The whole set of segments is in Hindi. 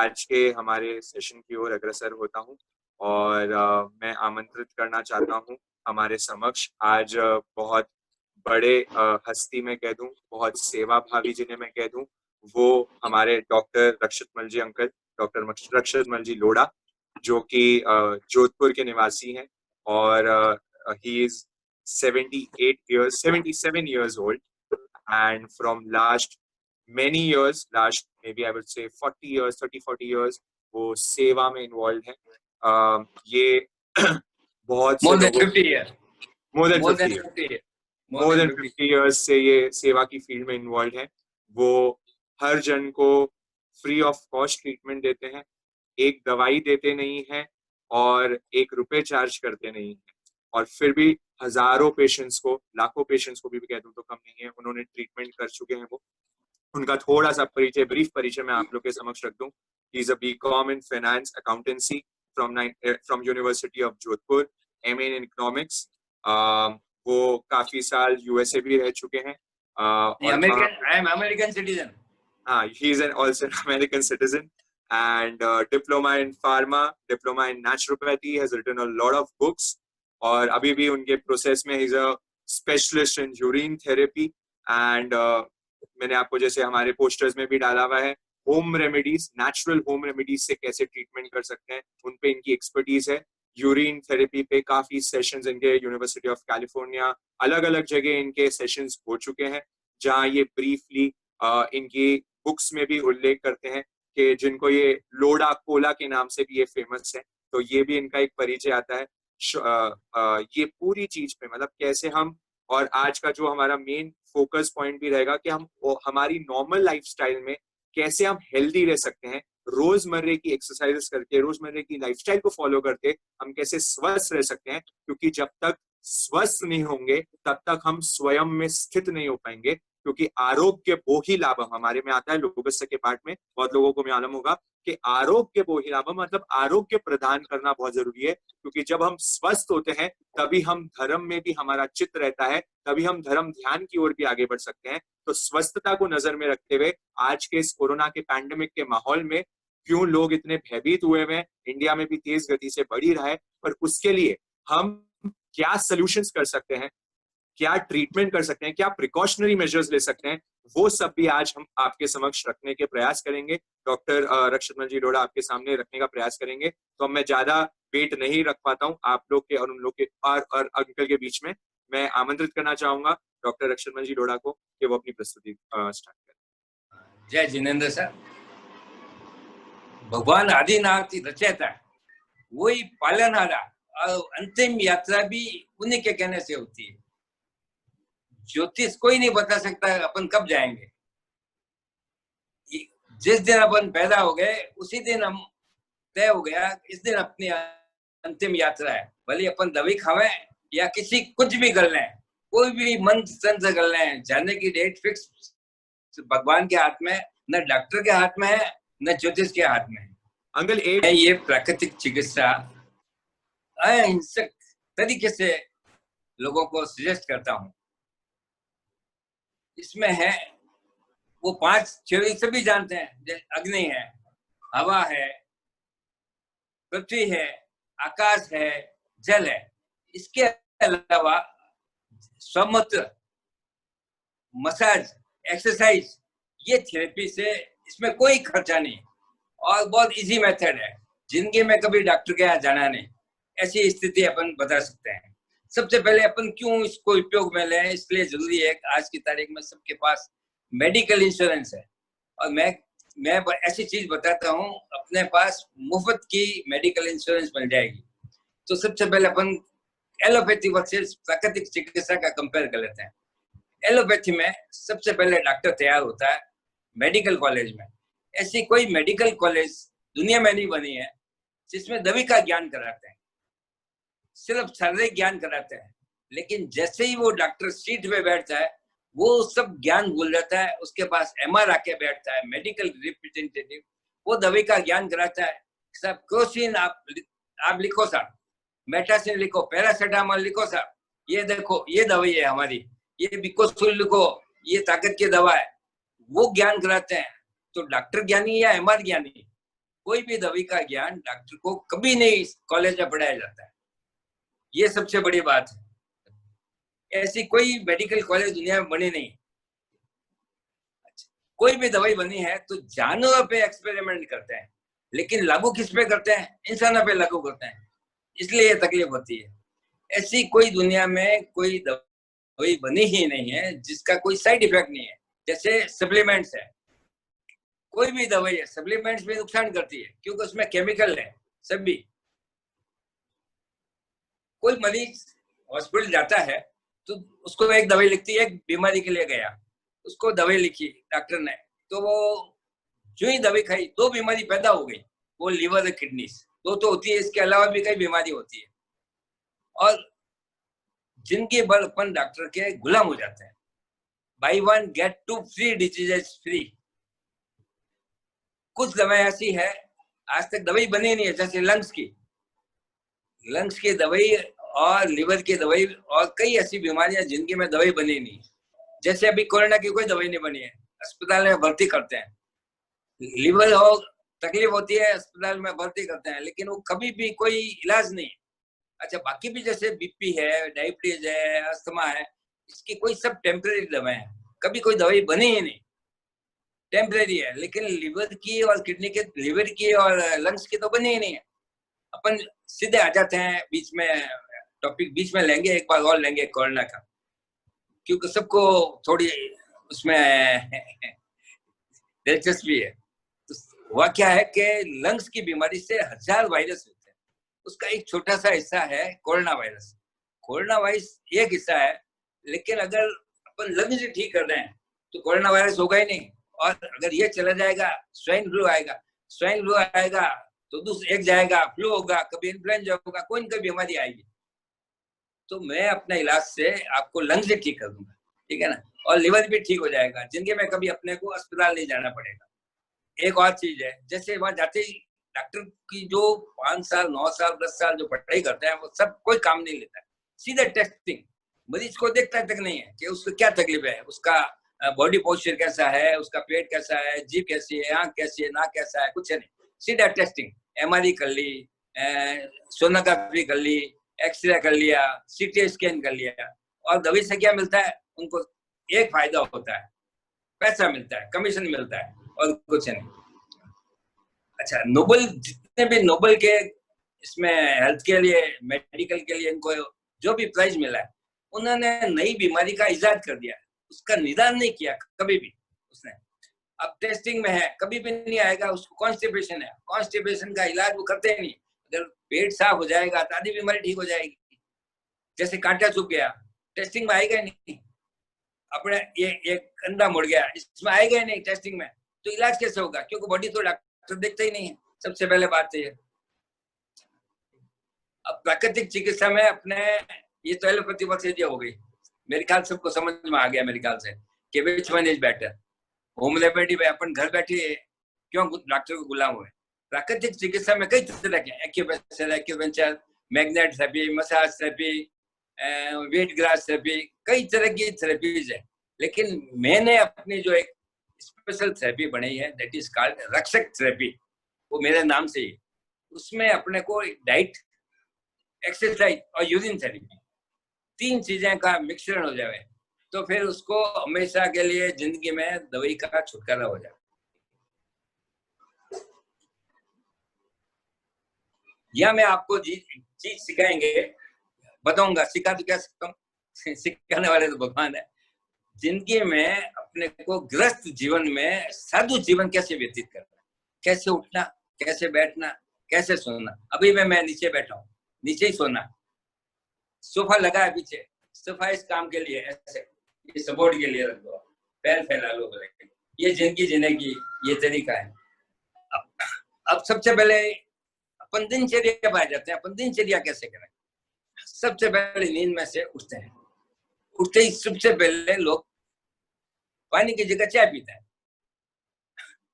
आज के हमारे सेशन की ओर अग्रसर होता हूँ और मैं आमंत्रित करना चाहता हूँ हमारे समक्ष आज बहुत बड़े हस्ती में कह दूं, बहुत सेवा भावी जिन्हें मैं कह दूं, वो हमारे डॉक्टर रक्षितमल जी अंकल, डॉक्टर रक्षितमल जी लोढ़ा, जो कि जोधपुर के निवासी हैं और he is 77 years old, and from last many years, last maybe I would say 40 years, 30-40 years, वो सेवा में इन्वॉल्व है। ये बहुत से लोगों more than 50 years से ये सेवा की फील्ड में इन्वॉल्व है। वो हर जन को फ्री ऑफ कॉस्ट ट्रीटमेंट देते हैं, एक दवाई देते नहीं है और 1 रुपए चार्ज करते नहीं है, और फिर भी हजारों पेशेंट्स को, लाखों पेशेंट्स को भी कह दूं तो कम नहीं है, उन्होंने ट्रीटमेंट कर चुके हैं। वो उनका थोड़ा सा परिचय, ब्रीफ परिचय मैं आप लोग के समक्ष रख दूं। He is a BCom in finance accountancy from university of Jodhpur, MA in economics. वो काफी साल यूएसए भी रह चुके हैं। American citizen. he is also an American citizen, and diploma in pharma, diploma in naturopathy, has written a lot of books, और अभी भी उनके प्रोसेस में he's a specialist in urine therapy, and मैंने आपको जैसे हमारे पोस्टर्स में भी डाला हुआ है, home remedies, natural home remedies से कैसे ट्रीटमेंट कर सकते हैं, उन पे इनकी एक्सपर्टीज है। यूरिन थेरेपी पे काफी सेशंस इनके यूनिवर्सिटी ऑफ कैलिफोर्निया, अलग अलग जगह इनके सेशंस हो चुके हैं, जहां ये ब्रीफली इनकी बुक्स में भी उल्लेख करते हैं कि जिनको ये लोढ़ा कोला के नाम से भी ये फेमस है, तो ये भी इनका एक परिचय आता है। ये पूरी चीज पे मतलब कैसे हम, और आज का जो हमारा मेन फोकस पॉइंट भी रहेगा कि हम हमारी नॉर्मल लाइफस्टाइल में कैसे हम हेल्दी रह सकते हैं, रोजमर्रे की एक्सरसाइजेस करके, रोजमर्रे की लाइफस्टाइल को फॉलो करके हम कैसे स्वस्थ रह सकते हैं, क्योंकि जब तक स्वस्थ नहीं होंगे तब तक हम स्वयं में स्थित नहीं हो पाएंगे। क्योंकि आरोग्य बोहि लाभम हमारे में आता है लोगस्य के पाठ में, बहुत लोगों को मालूम होगा कि आरोग्य बोहि लाभम मतलब आरोग्य प्रदान करना बहुत जरूरी है, क्योंकि जब हम स्वस्थ होते हैं तभी हम धर्म में भी हमारा चित्त रहता है, तभी हम धर्म ध्यान की ओर भी आगे बढ़ सकते हैं। तो स्वस्थता को नजर में रखते हुए आज के इस कोरोना के पैंडेमिक के माहौल में क्यों लोग इतने भयभीत हुए हैं, इंडिया में भी तेज गति से बढ़ ही रहा है, पर उसके लिए हम क्या सोल्यूशंस कर सकते हैं, क्या ट्रीटमेंट कर सकते हैं, क्या प्रिकॉशनरी मेजर्स ले सकते हैं, वो सब भी आज हम आपके समक्ष रखने के प्रयास करेंगे। डॉक्टर रक्षितमल जी लोढ़ा आपके सामने रखने का प्रयास करेंगे। तो मैं ज्यादा वेट नहीं रख पाता हूँ आप लोग के और उन लोग के और अंकल के बीच में। मैं आमंत्रित करना चाहूंगा डॉक्टर रक्षितमल जी लोढ़ा को कि वो अपनी प्रस्तुति स्टार्ट करें। जय जिनेंद्र सर। भगवान आदिनाथ रचयिता है, वही पालनहारा, अंतिम यात्रा भी उन्हीं के कहने से होती है। ज्योतिष कोई नहीं बता सकता अपन कब जाएंगे। जिस दिन अपन पैदा हो गए उसी दिन हम तय हो गया, इस दिन अपनी अंतिम यात्रा है। भले अपन दवाई खावे या किसी कुछ भी कर लें, कोई भी मंत्र तंत्र कर लें, जाने की डेट फिक्स भगवान के हाथ में, न डॉक्टर के हाथ में है, न ज्योतिष के हाथ में है। अंकल ये प्राकृतिक चिकित्सा अहिंसक तरीके से लोगों को सजेस्ट करता हूँ। इसमें है वो 5 थ्योरी सभी जानते हैं, अग्नि है, हवा है, पृथ्वी है, आकाश है, जल है। इसके अलावा स्वमूत्र, मसाज, एक्सरसाइज, ये थेरेपी से इसमें कोई खर्चा नहीं और बहुत इजी मेथड है। जिंदगी में कभी डॉक्टर के यहाँ जाना नहीं, ऐसी स्थिति अपन बता सकते हैं। सबसे पहले अपन क्यों इसको उपयोग में लें, इसलिए जरूरी है कि आज की तारीख में सबके पास मेडिकल इंश्योरेंस है। और मैं ऐसी चीज बताता हूँ, अपने पास मुफ्त की मेडिकल इंश्योरेंस मिल जाएगी। तो सबसे पहले अपन एलोपैथी वर्सेस प्राकृतिक चिकित्सा का कंपेयर कर लेते हैं। एलोपैथी में सबसे पहले डॉक्टर तैयार होता है मेडिकल कॉलेज में। ऐसी कोई मेडिकल कॉलेज दुनिया में नहीं बनी है जिसमें दवाई का ज्ञान कराते हैं, सिर्फ शारीरिक ज्ञान कराते हैं। लेकिन जैसे ही वो डॉक्टर सीट पे बैठता है वो सब ज्ञान भूल जाता है। उसके पास एमआर आके बैठता है, मेडिकल रिप्रेजेंटेटिव, वो दवाई का ज्ञान कराता है। साहब क्रोसिन आप लिखो साहब, मेटासिन लिखो, पैरासीटामोल लिखो साहब, ये देखो ये दवाई है हमारी, ये बिकोसुल लिखो, ये ताकत की दवा है। वो ज्ञान कराते हैं। तो डॉक्टर ज्ञानी या एमआर ज्ञानी? कोई भी दवाई का ज्ञान डॉक्टर को कभी नहीं कॉलेज में पढ़ाया जाता है, ये सबसे बड़ी बात है। ऐसी कोई मेडिकल कॉलेज दुनिया में बनी नहीं। कोई भी दवाई बनी है तो जानवरों पे एक्सपेरिमेंट करते हैं, लेकिन लागू किस पे करते हैं? इंसानों पे लागू करते हैं, इसलिए ये तकलीफ होती है। ऐसी कोई दुनिया में कोई दवाई बनी ही नहीं है जिसका कोई साइड इफेक्ट नहीं है। जैसे सप्लीमेंट्स है, कोई भी दवाई है सप्लीमेंट्स में नुकसान करती है क्योंकि उसमें केमिकल है सभी। कोई मरीज हॉस्पिटल जाता है तो उसको एक दवाई लिखती है, एक बीमारी के लिए गया, उसको दवाई लिखी डॉक्टर ने, तो वो जो ही दवाई खाई 2 बीमारी पैदा हो गई, वो लीवर और किडनी, 2 तो होती है, इसके अलावा भी कई बीमारी होती है। और जिनके बल अपन डॉक्टर के गुलाम हो जाते हैं, buy 1 get 2 free diseases free. कुछ दवाई ऐसी है आज तक दवाई बनी नहीं है, जैसे लंग्स की दवाई और लिवर की दवाई और कई ऐसी बीमारियां जिनकी में दवाई बनी नहीं। जैसे अभी कोरोना की कोई दवाई नहीं बनी है, अस्पताल में भर्ती करते हैं, लिवर हो तकलीफ होती है अस्पताल में भर्ती करते हैं, लेकिन वो कभी भी कोई इलाज नहीं। अच्छा, बाकी भी जैसे बीपी है, डायबिटीज है, अस्थमा है, इसकी कोई सब टेम्परेरी दवाएं हैं, कभी कोई दवाई बनी ही नहीं, टेम्परेरी है। लेकिन लिवर की और किडनी के, लिवर की और लंग्स की तो बनी ही नहीं है। अपन सीधे आ जाते हैं बीच में, टॉपिक बीच में लेंगे, एक बार और लेंगे कोरोना का, क्योंकि सबको थोड़ी उसमें दिलचस्पी है। तो हुआ क्या है कि लंग्स की बीमारी से 1000 वायरस होते हैं, उसका एक छोटा सा हिस्सा है कोरोना वायरस। कोरोना वायरस एक हिस्सा है, लेकिन अगर अपन लंग्स ही ठीक कर रहे हैं तो कोरोना वायरस होगा ही नहीं। और अगर ये चला जाएगा, स्वाइन फ्लू आएगा तो दूसरा एक जाएगा, फ्लू होगा, कभी इन्फ्लुएंजा होगा, कोई न कोई बीमारी आएगी। तो मैं अपने इलाज से आपको लंग्स ही ठीक कर दूंगा, ठीक है ना, और लिवर भी ठीक हो जाएगा, जिनके में कभी अपने को अस्पताल नहीं जाना पड़ेगा। एक और चीज है, जैसे वहां जाते ही डॉक्टर की जो 5 साल 9 साल 10 साल जो पढ़ाई करते हैं, वो सब कोई काम नहीं लेता है। सीधे टेस्टिंग, मरीज को देखता तक नहीं है कि उसको क्या तकलीफ है, उसका बॉडी पोस्चर कैसा है, उसका पेट कैसा है, जीभ कैसी है, आंख कैसी है, नाक कैसा है, कुछ नहीं, सीधा टेस्टिंग। एमआरआई कर ली, सोनोग्राफी कर ली, एक्सरे कर लिया, सीटी स्कैन कर लिया, और दवाई से क्या मिलता है उनको? एक फायदा होता है, पैसा मिलता है, कमीशन मिलता है, और कुछ नहीं। अच्छा, नोबेल, जितने भी नोबेल के इसमें हेल्थ के लिए, मेडिकल के लिए इनको जो भी प्राइज मिला है, उन्होंने नई बीमारी का इजाद कर दिया, उसका निदान नहीं किया कभी भी उसने। अब टेस्टिंग में है, कभी भी नहीं आएगा उसको कॉन्स्टिपेशन है, कॉन्स्टिपेशन का इलाज वो करते नहीं। अगर पेट साफ हो जाएगा तो आधी बीमारी ठीक हो जाएगी। जैसे कांटा चुभ गया, टेस्टिंग में आएगा नहीं, अपने ये एक अंडा मुड़ गया, इसमें आएगा ही नहीं टेस्टिंग में, तो इलाज कैसे होगा? क्योंकि बॉडी तो डॉक्टर देखते ही नहीं है, सबसे पहले बात तो ये। अब प्राकृतिक चिकित्सा में अपने ये तो एलोपैथी वर्सेज हो गई, मेरे ख्याल सबको समझ में आ गया मेरे ख्याल से कि which one is better. Homeopathy पे अपन घर बैठे क्यों डॉक्टर को गुलाम हुए? प्राकृतिक चिकित्सा में कई तरह के, acupuncture, magnet therapy, massage therapy, wet grass therapy, कई तरह की थेरेपीज है। लेकिन मैंने अपनी जो एक स्पेशल थेरेपी बनाई है, दैट इज कॉल्ड रक्षक थेरेपी, वो मेरे नाम से ही। उसमें अपने को डाइट, एक्सरसाइज और यूरिन थेरेपी, 3 चीजें का मिश्रण हो जाए तो फिर उसको हमेशा के लिए जिंदगी में दवाई का छुटकारा हो जाए। या मैं आपको चीज सिखाएंगे, बताऊंगा, सिखा तो क्या सकता हूँ, सिखाने वाले तो भगवान है। जिंदगी में अपने को ग्रस्त जीवन में साधु जीवन कैसे व्यतीत करना, कैसे उठना, कैसे बैठना, कैसे सोना। अभी मैं नीचे बैठा हूँ, नीचे ही सोना, सोफा लगा है पीछे, सोफा इस काम के लिए, ऐसे ये सपोर्ट के लिए रख दो, पैर फैला लो, ये जिंदगी जीने की ये तरीका है। अब सबसे पहले अपन दिनचर्या पाए जाते हैं, अपन दिनचर्या कैसे करें? सबसे पहले नींद में से उठते हैं, उठते ही सबसे पहले लोग पानी की जगह चाय पीते हैं।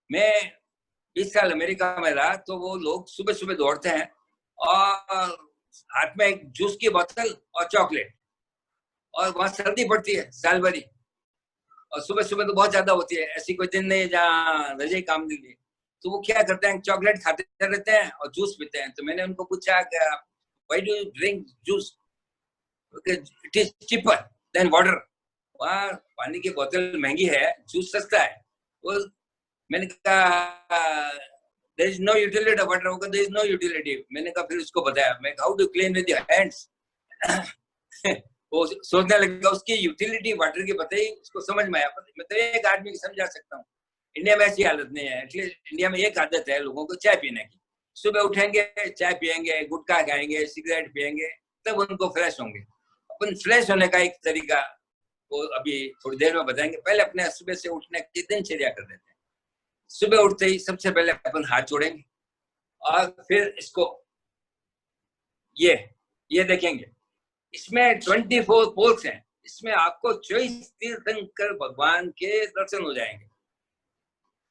मैं 20 साल अमेरिका में रहा, तो वो लोग सुबह सुबह दौड़ते हैं और हाथ में एक जूस की बोतल और चॉकलेट, और वहां सर्दी पड़ती है साल भरी, और सुबह सुबह तो बहुत ज्यादा होती है, ऐसी कोई दिन नहीं जहाँ रजाई काम नहीं ली। तो वो क्या करते हैं, चॉकलेट खाते रहते हैं और जूस पीते हैं। तो मैंने उनको पूछा कि why do you drink juice, it is cheaper than water. वहाँ पानी की बोतल महंगी है, जूस सस्ता है। वो मैंने कहा there is no utility of water, there is no utility। मैंने कहा, फिर उसको बताया, मैं how to clean with your hands। वो सोचने लगा उसकी यूटिलिटी वाटर की बताई, उसको समझ में आया। मतलब एक आदमी को समझा सकता हूँ। इंडिया में ऐसी हालत नहीं है। एटलीस्ट इंडिया में एक आदत है लोगों को चाय पीने की। सुबह उठेंगे, चाय पियेंगे, गुटखा खाएंगे, सिगरेट पियेंगे, तब उनको फ्रेश होंगे। अपन फ्रेश होने का एक तरीका वो अभी थोड़ी देर में बताएंगे। पहले अपने सुबह से उठने की दिनचर्या कर देते हैं। सुबह उठते ही सबसे पहले अपन हाथ जोड़ेंगे और फिर इसको ये देखेंगे, इसमें 24 पोल्स हैं। इसमें आपको 24 तीर्थंकर भगवान के दर्शन हो जाएंगे।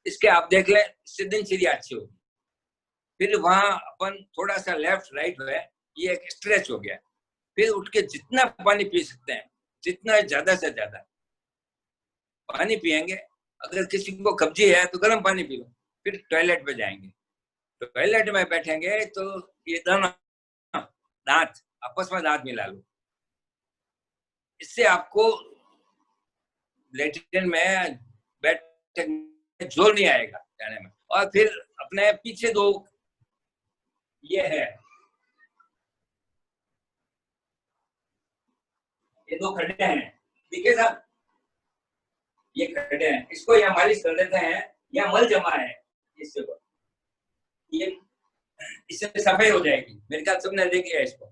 इसके आप देख लें, इससे दिनचर्या अच्छी होगी। फिर वहां अपन थोड़ा सा लेफ्ट राइट है, ये एक स्ट्रेच हो गया। फिर उठ के जितना पानी पी सकते हैं, जितना ज्यादा से ज्यादा पानी पियेंगे। अगर किसी को कब्जी है तो गर्म पानी पी लो। फिर टॉयलेट पे जाएंगे, टॉयलेट में बैठेंगे तो ये दोनों दांत आपस में दांत मिला लो। इससे आपको लैट्रिन में बैठने में जोर नहीं आएगा जाने में। और फिर अपने पीछे दो ये है, ये दो खड्डे हैं, देखिए साहब, ये खड्डे हैं, इसको यहाँ मालिश कर देते हैं। यहाँ मल जमा है, इससे ये इससे सफाई हो जाएगी। मेरे ख्याल सबने देखी है इसको,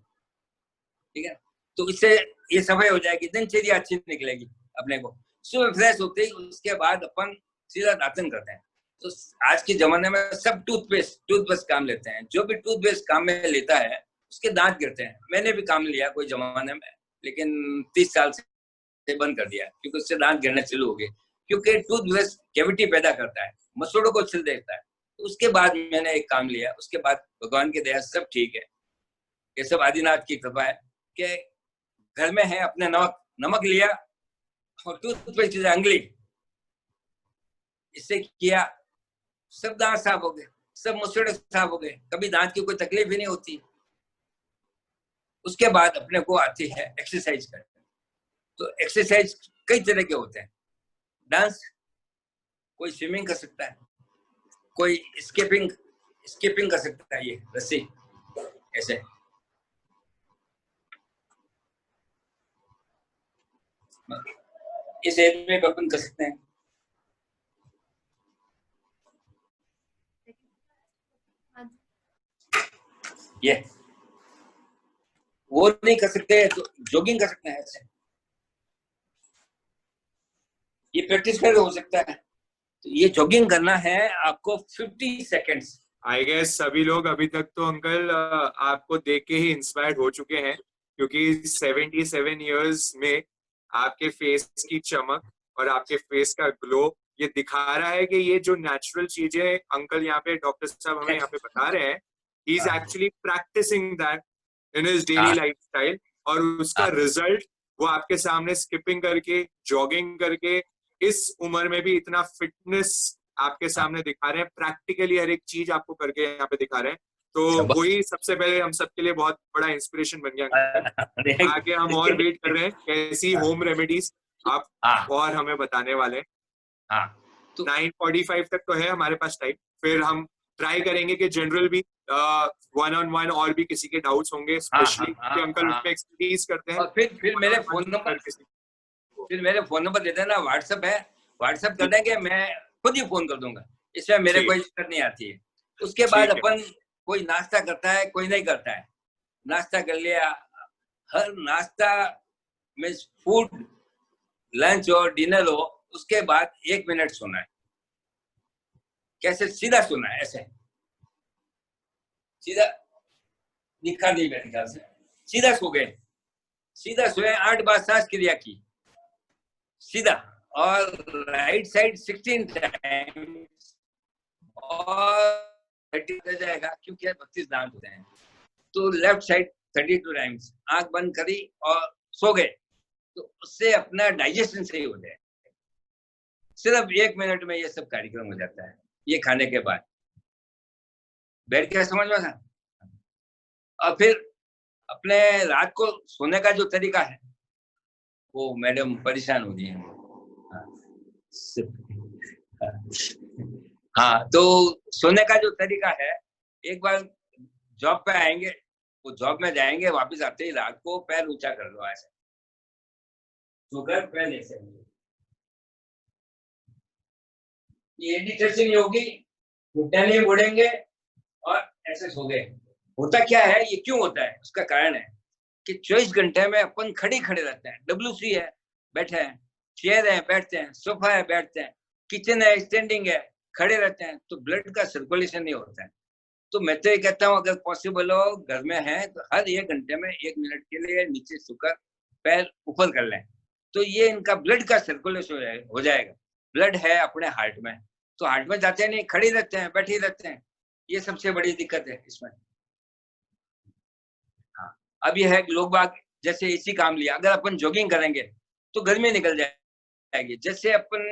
ठीक है। तो इससे ये सफाई हो जाएगी, दिनचर्या अच्छी निकलेगी अपने को। सुबह फ्रेश होते ही उसके बाद अपन सीधा दातन करते हैं। तो आज के जमाने में सब टूथपेस्ट काम लेते हैं। जो भी टूथपेस्ट काम में लेता है उसके दांत गिरते हैं। मैंने भी काम लिया कोई जमाने में, लेकिन 30 साल से बंद कर दिया क्योंकि उससे दांत गिरने शुरू हो गए। क्योंकि टूथपेस्ट कैविटी पैदा करता है, मसूड़ों को छिल देता है। तो उसके बाद मैंने एक काम लिया, उसके बाद भगवान की दया सब ठीक है। ये सब आदिनाथ की कृपा है कि घर में है। अपने नमक लिया और टूथपेस्ट की अंगली इससे किया, सब दांत साफ हो गए, सब मसूड़े साफ हो गए, कभी दांत की कोई तकलीफ ही नहीं होती। उसके बाद अपने को आती है एक्सरसाइज करना। तो एक्सरसाइज कई तरह के होते हैं। डांस, कोई स्विमिंग कर सकता है, कोई स्किपिंग कर सकता है, ये रस्सी ऐसे। इस एज में अपन कर सकते हैं। ये वो नहीं कर सकते तो जॉगिंग कर सकते हैं ऐसे। ये प्रैक्टिस करके हो सकता है। तो ये जॉगिंग करना है आपको 50 सेकेंड्स। आई गेस सभी लोग अभी तक तो अंकल आपको देख के ही इंस्पायर्ड हो चुके हैं, क्योंकि 77 इयर्स में आपके फेस की चमक और आपके फेस का ग्लो ये दिखा रहा है कि ये जो नेचुरल चीजें अंकल यहाँ पे डॉक्टर साहब हमें यहाँ पे बता रहे हैं, he is actually practicing that in his daily lifestyle. और उसका रिजल्ट वो आपके सामने स्किपिंग करके, जॉगिंग करके, इस उम्र में भी इतना फिटनेस आपके सामने दिखा रहे हैं। प्रैक्टिकली हर एक चीज आपको करके यहाँ पे दिखा रहे हैं। तो वही सबसे पहले हम सबके लिए बहुत बड़ा इंस्पिरेशन बन गया। आगे हम और वेट कर रहे हैं कैसी होम रेमेडीज आप और हमें बताने वाले हैं। तो 9:45 तक तो है हमारे पास टाइम। फिर हम ट्राई करेंगे कि जनरल भी 1-on-1 और भी किसी के डाउट्स होंगे, स्पेशली कि अंकल उसमें एक्सपर्टीज करते हैं। और फिर मेरे फोन नंबर दे देना, व्हाट्सएप है, व्हाट्सएप कर देंगे, मैं खुद ही फोन कर दूंगा। इसमें मेरे कोई दिक्कत नहीं आती है। उसके बाद अपन कोई नाश्ता करता है, कोई नहीं करता है। नाश्ता कर लिया, हर नाश्ता में फूड, लंच और डिनर हो, उसके बाद 1 मिनट सोना है। कैसे? सीधा सोना है, ऐसे सीधा दिखा नहीं मेरे ख्याल से। सीधा सो गए, सीधा सोए, 8 बार सांस क्रिया की सीधा, और राइट साइड 16 टाइम्स और 30 हो जाएगा क्योंकि 32 दांत होते हैं। तो लेफ्ट साइड 32 टाइम्स, आंख बंद करी और सो गए। तो उससे अपना डाइजेशन सही हो जाए। सिर्फ 1 मिनट में ये सब कार्यक्रम हो जाता है, ये खाने के बाद। बैठ के समझ में था। और फिर अपने रात को सोने का जो तरीका है वो मैडम परेशान हो गई है। हाँ, तो सोने का जो तरीका है, एक बार जॉब पे आएंगे, वो जॉब में जाएंगे, वापस आते ही रात को पैर ऊंचा कर लो ऐसे, सोकर पैर ऐसे, ये स्ट्रेचिंग होगी, घुटने नहीं मुड़ेंगे और ऐसे सो गए। होता क्या है, ये क्यों होता है, उसका कारण है कि 24 घंटे में अपन खड़े रहते हैं। WC है, बैठे हैं, चेयर है, बैठते हैं, सोफा है, बैठते हैं, किचन है, स्टैंडिंग है, खड़े रहते हैं, तो ब्लड का सर्कुलेशन नहीं होता है। तो मैं तो ये कहता हूँ, अगर पॉसिबल हो, घर में है तो हर 1 घंटे में 1 मिनट के लिए नीचे झुककर पैर ऊपर कर लें, तो ये इनका ब्लड का सर्कुलेशन हो जाएगा। ब्लड है अपने हार्ट में, तो हार्ट में जाते नहीं, खड़े रहते हैं, बैठे रहते हैं, ये सबसे बड़ी दिक्कत है इसमें। हाँ, अब ये है लोग बाग जैसे इसी काम लिया, अगर अपन जॉगिंग करेंगे तो गर्मी निकल जाएगी। जैसे अपन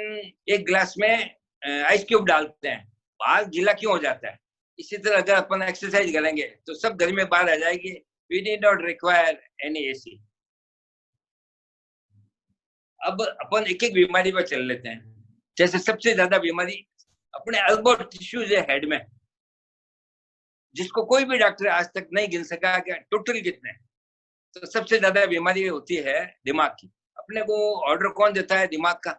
एक गिलास में आइस क्यूब डालते हैं, बाहर गीला क्यों हो जाता है, इसी तरह अगर अपन एक्सरसाइज करेंगे तो सब गर्मी बाहर आ जाएगी। We need not require any AC। अब अपन एक एक बीमारी पर चल लेते हैं। जैसे सबसे ज्यादा बीमारी अपने एल्बो टिश्यूज है हेड में, जिसको कोई भी डॉक्टर आज तक नहीं गिन सका कि टोटल कितने। तो सबसे ज्यादा बीमारी होती है दिमाग की। अपने को ऑर्डर कौन देता है, दिमाग का।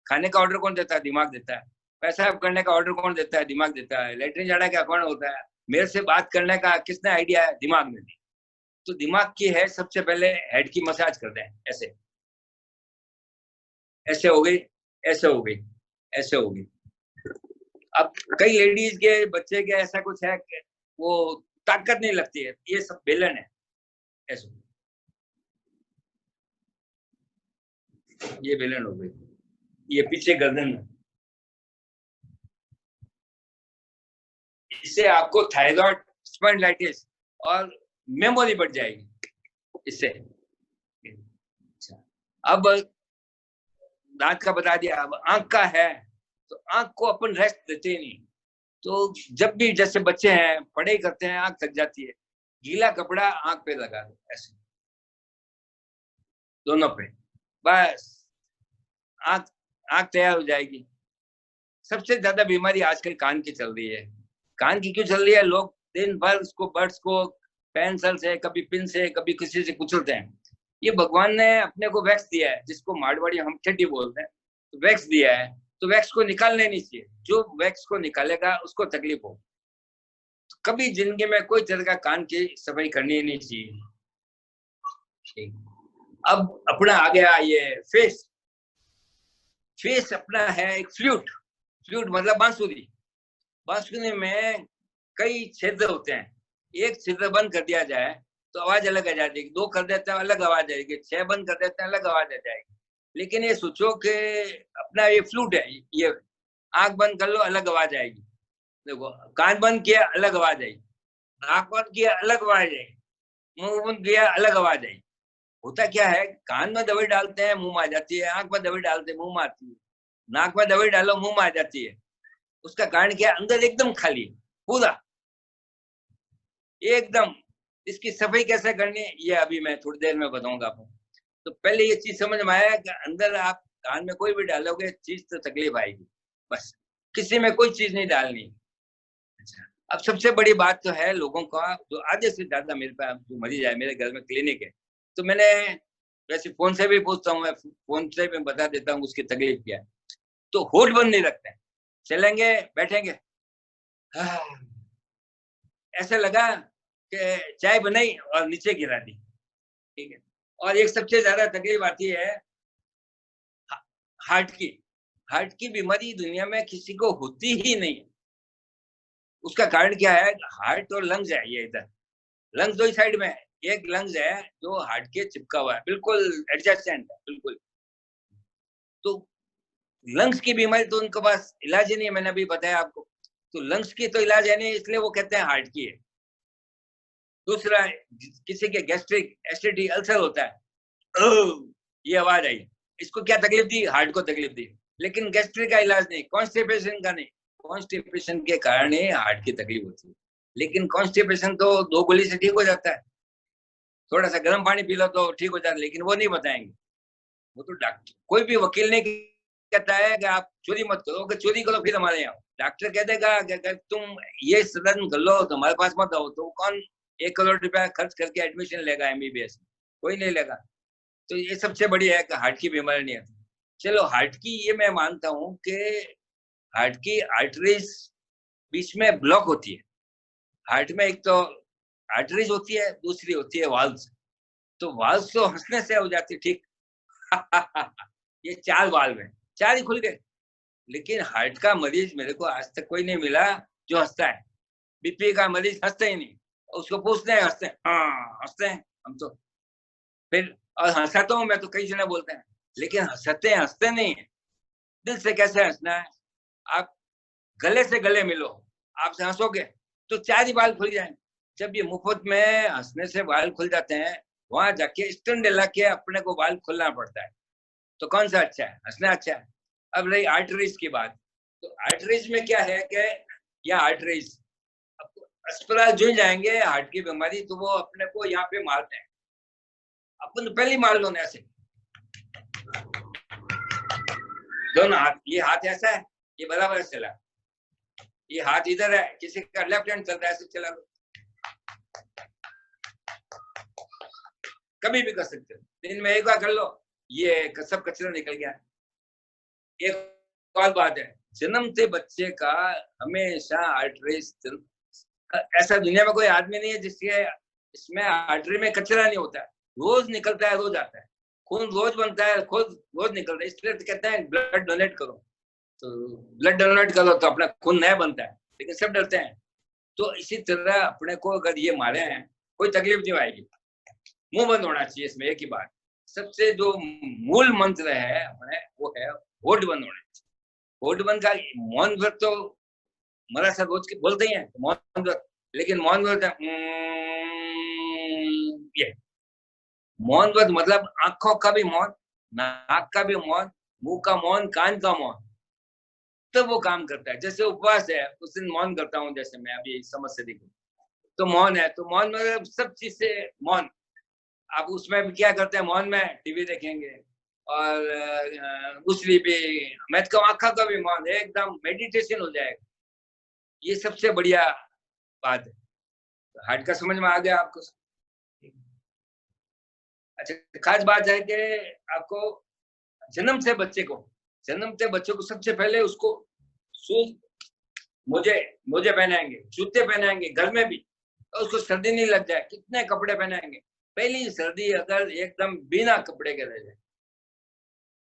खाने का ऑर्डर कौन देता है, दिमाग देता है। पेशाब करने का ऑर्डर कौन देता है, दिमाग देता है। लेटरिन जाने का कौन होता है, मेरे से बात करने का किसने आइडिया है, दिमाग में दी। तो दिमाग की है, सबसे पहले हेड की मसाज करते हैं, ऐसे ऐसे हो गई, ऐसे हो गई, ऐसे हो गई। अब कई लेडीज के बच्चे के ऐसा कुछ है कि वो ताकत नहीं लगती है, ये सब बेलन है, ऐसे ये बेलन हो गई, ये पीछे गर्दन में। इससे आपको थायराइड, स्पॉन्डिलाइटिस और मेमोरी बढ़ जाएगी इससे। अब दांत का बता दिया, अब आंख का है, तो आंख को अपन रेस्ट देते ही नहीं। तो जब भी जैसे बच्चे हैं, पढ़ाई करते हैं, आंख थक जाती है, गीला कपड़ा आंख पे लगा दो, ऐसे दोनों पे, बस आंख आंख तैयार हो जाएगी। सबसे ज्यादा बीमारी आजकल कान की चल रही है। कान की क्यों चल रही है, लोग दिन भर उसको बर्ड्स को पेंसिल से, कभी पिन से, कभी किसी से कुचलते हैं। ये भगवान ने अपने को वैक्स दिया है, जिसको मारवाड़ी हम ठेठी बोलते हैं, तो वैक्स दिया है, तो वैक्स को निकालने नहीं चाहिए। जो वैक्स को निकालेगा उसको तकलीफ हो। तो कभी जिंदगी में कोई तरह का कान की सफाई करनी नहीं चाहिए। अब अपना आ गया ये फेस। फेस अपना है एक फ्लूट। फ्लूट मतलब बांसुरी। बांसुरी में कई छिद्र होते हैं, एक छिद्र बंद कर दिया जाए तो आवाज अलग आ जाएगी, 2 कर देते हैं अलग आवाज आएगी, 6 बंद कर देते हैं अलग आवाज आ जाएगी। लेकिन ये सोचो कि अपना ये फ्लूट है, ये आंख बंद कर लो अलग आवाज आएगी, देखो कान बंद किया अलग आवाज आई, नाक बंद किया अलग आवाज आई, मुंह बंद किया अलग आवाज आई। होता क्या है, कान में दवाई डालते हैं मुंह में आ जाती है, आंख में दवाई डालते हैं मुंह में आती है, नाक में दवाई डालो मुंह में आ जाती है। उसका कारण क्या, अंदर एकदम खाली पूरा एकदम। इसकी सफाई कैसे करनी है ये अभी मैं थोड़ी देर में बताऊंगा आपको। तो पहले ये चीज समझ में आया कि अंदर आप कान में कोई भी डालोगे चीज तो तकलीफ आएगी, बस किसी में कोई चीज नहीं डालनी। अच्छा, अब सबसे बड़ी बात तो है लोगों का जो आधे से ज्यादा मेरे पास जो मरीज आए, मेरे घर में क्लिनिक है, तो मैंने वैसे फोन से भी पूछता हूँ, मैं फोन से भी बता देता हूँ उसकी तकलीफ क्या है। तो होठ बंद नहीं रखते, चलेंगे बैठेंगे, ऐसा लगा कि चाय बनाई और नीचे गिरा दी, ठीक है। और एक सबसे ज्यादा तकलीफ आती है हार्ट की। हार्ट की बीमारी दुनिया में किसी को होती ही नहीं। उसका कारण क्या है, हार्ट और लंग्स है, ये इधर लंग्स दो ही साइड में है, एक लंग्स है जो हार्ट के चिपका हुआ है, बिल्कुल एडजस्टेंट है बिल्कुल। तो लंग्स की बीमारी तो उनके पास इलाज ही नहीं है, मैंने अभी बताया आपको। तो लंग्स की तो इलाज है नहीं, इसलिए वो कहते हैं हार्ट की है। दूसरा, किसी के गैस्ट्रिक एसिडिटी अल्सर होता है, ये आवाज आई, इसको क्या तकलीफ दी, हार्ट को तकलीफ दी। लेकिन गैस्ट्रिक का इलाज नहीं, कॉन्स्टिपेशन का नहीं, कॉन्स्टिपेशन के कारण ही हार्ट की तकलीफ होती है। लेकिन कॉन्स्टिपेशन तो 2 गोली से ठीक हो जाता है, थोड़ा सा गर्म पानी पी लो तो ठीक हो जाता है, लेकिन वो नहीं बताएंगे। वो तो डॉक्टर, कोई भी वकील नहीं कहता है कि आप चोरी मत करो, कि चोरी करो फिर हमारे यहाँ। डॉक्टर कह देगा कि अगर तुम ये सदन कर लो तो हमारे पास मत आओ, तो कौन 1 करोड़ रुपया खर्च करके एडमिशन लेगा MBBS? कोई नहीं लेगा। तो ये सबसे बड़ी है कि हार्ट की बीमारी नहीं आती। चलो हार्ट की ये मैं मानता हूँ कि हार्ट की आर्टरीज बीच में ब्लॉक होती है। हार्ट में एक तो आर्टरीज होती है, दूसरी होती है वाल्व्स। तो वाल्व्स तो हंसने से हो जाती है ठीक। ये 4 वाल्व है, 4 ही खुल गए। लेकिन हार्ट का मरीज मेरे को आज तक कोई नहीं मिला जो हंसता है। बीपी का मरीज हंसते ही नहीं, उसको पूछते हैं हंसते हैं, हाँ हंसते हैं हम तो। फिर और हंसाता हूँ मैं तो कई जने बोलते हैं, लेकिन हंसते नहीं है। दिल से कैसे हंसना है? आप गले से गले मिलो, आपसे हंसोगे तो 4 ही बाल खुल जाएंगे। जब ये मुफ्त में हंसने से बाल खुल जाते हैं, वहां जाके स्टंट ला के अपने को बाल खोलना पड़ता है। तो कौन सा अच्छा है? हंसना अच्छा है। अब रही आर्टरीज की बात, तो आर्टरीज में क्या है कि या आर्टरीज अस्पताल जुड़ जाएंगे हार्ट की बीमारी, तो वो अपने को यहाँ पे मारते हैं। अपन तो पहले ही मार लो ना ऐसे, दोनों हाथ। ये हाथ ऐसा है, ये बराबर चला, ये हाथ इधर है, किसी का लेफ्ट हैंड चलता है, ऐसे चला लो, कभी भी कर सकते हो। दिन में एक बार कर लो, ये सब कचरा निकल गया। एक और बात है, जन्मते बच्चे का हमेशा आर्टरीज, ऐसा दुनिया में कोई आदमी नहीं है जिसके इसमें आर्टरी में कचरा नहीं होता है। रोज निकलता है, रोज आता है, खून रोज बनता है, खुद रोज निकलता है। इसलिए तो कहते हैं ब्लड डोनेट करो, तो ब्लड डोनेट करो तो अपना खून नया बनता है, लेकिन सब डरते हैं। तो इसी तरह अपने को अगर ये मारे हैं, कोई तकलीफ नहीं आएगी। मुंह बंद होना चाहिए इसमें, एक ही बात। सबसे जो मूल मंत्र है अपने, वो है होठ बंद होना चाहिए। होठ बंद का मौन व्रत तो मराठा रोज के बोलते ही हैं, मौन व्रत। लेकिन मौन व्रत ये मौन व्रत मतलब आंखों का भी मौन, नाक का भी मौन, मुंह का मौन, कान का मौन, तब वो काम करता है। जैसे उपवास है, उस दिन मौन करता हूँ, जैसे मैं अभी समझ से देखूं तो मौन है। तो मौन मतलब सब चीज से मौन। आप उसमें भी क्या करते हैं? मौन में टीवी देखेंगे और दूसरी भी, मैं तो आंखों का भी मौन, एकदम मेडिटेशन हो जाएगा। ये सबसे बढ़िया बात है। हार्ट का समझ में आ गया आपको? अच्छा, खास बात है कि आपको जन्मते बच्चे को सबसे पहले उसको शूज, मोजे पहनाएंगे, जूते पहनाएंगे घर में भी, तो उसको सर्दी नहीं लग जाए। कितने कपड़े पहनाएंगे? पहली सर्दी अगर एकदम बिना कपड़े के रह जाए,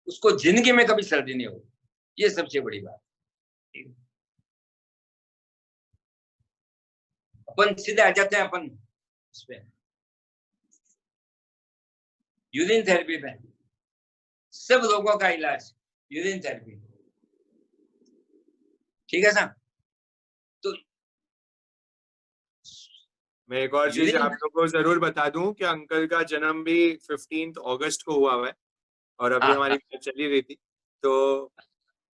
उसको जिंदगी में कभी सर्दी नहीं होगी। ये सबसे बड़ी बात। अपन सीधे आ जाते हैं अपन इस पे, यूरिन थेरेपी पे। सब रोगों का इलाज यूरिन थेरेपी, ठीक है सर? तो मैं एक और चीज आप लोगों को जरूर बता दूं कि अंकल का जन्म भी 15 अगस्त को हुआ है, और अभी हमारी बात चल ही रही थी। तो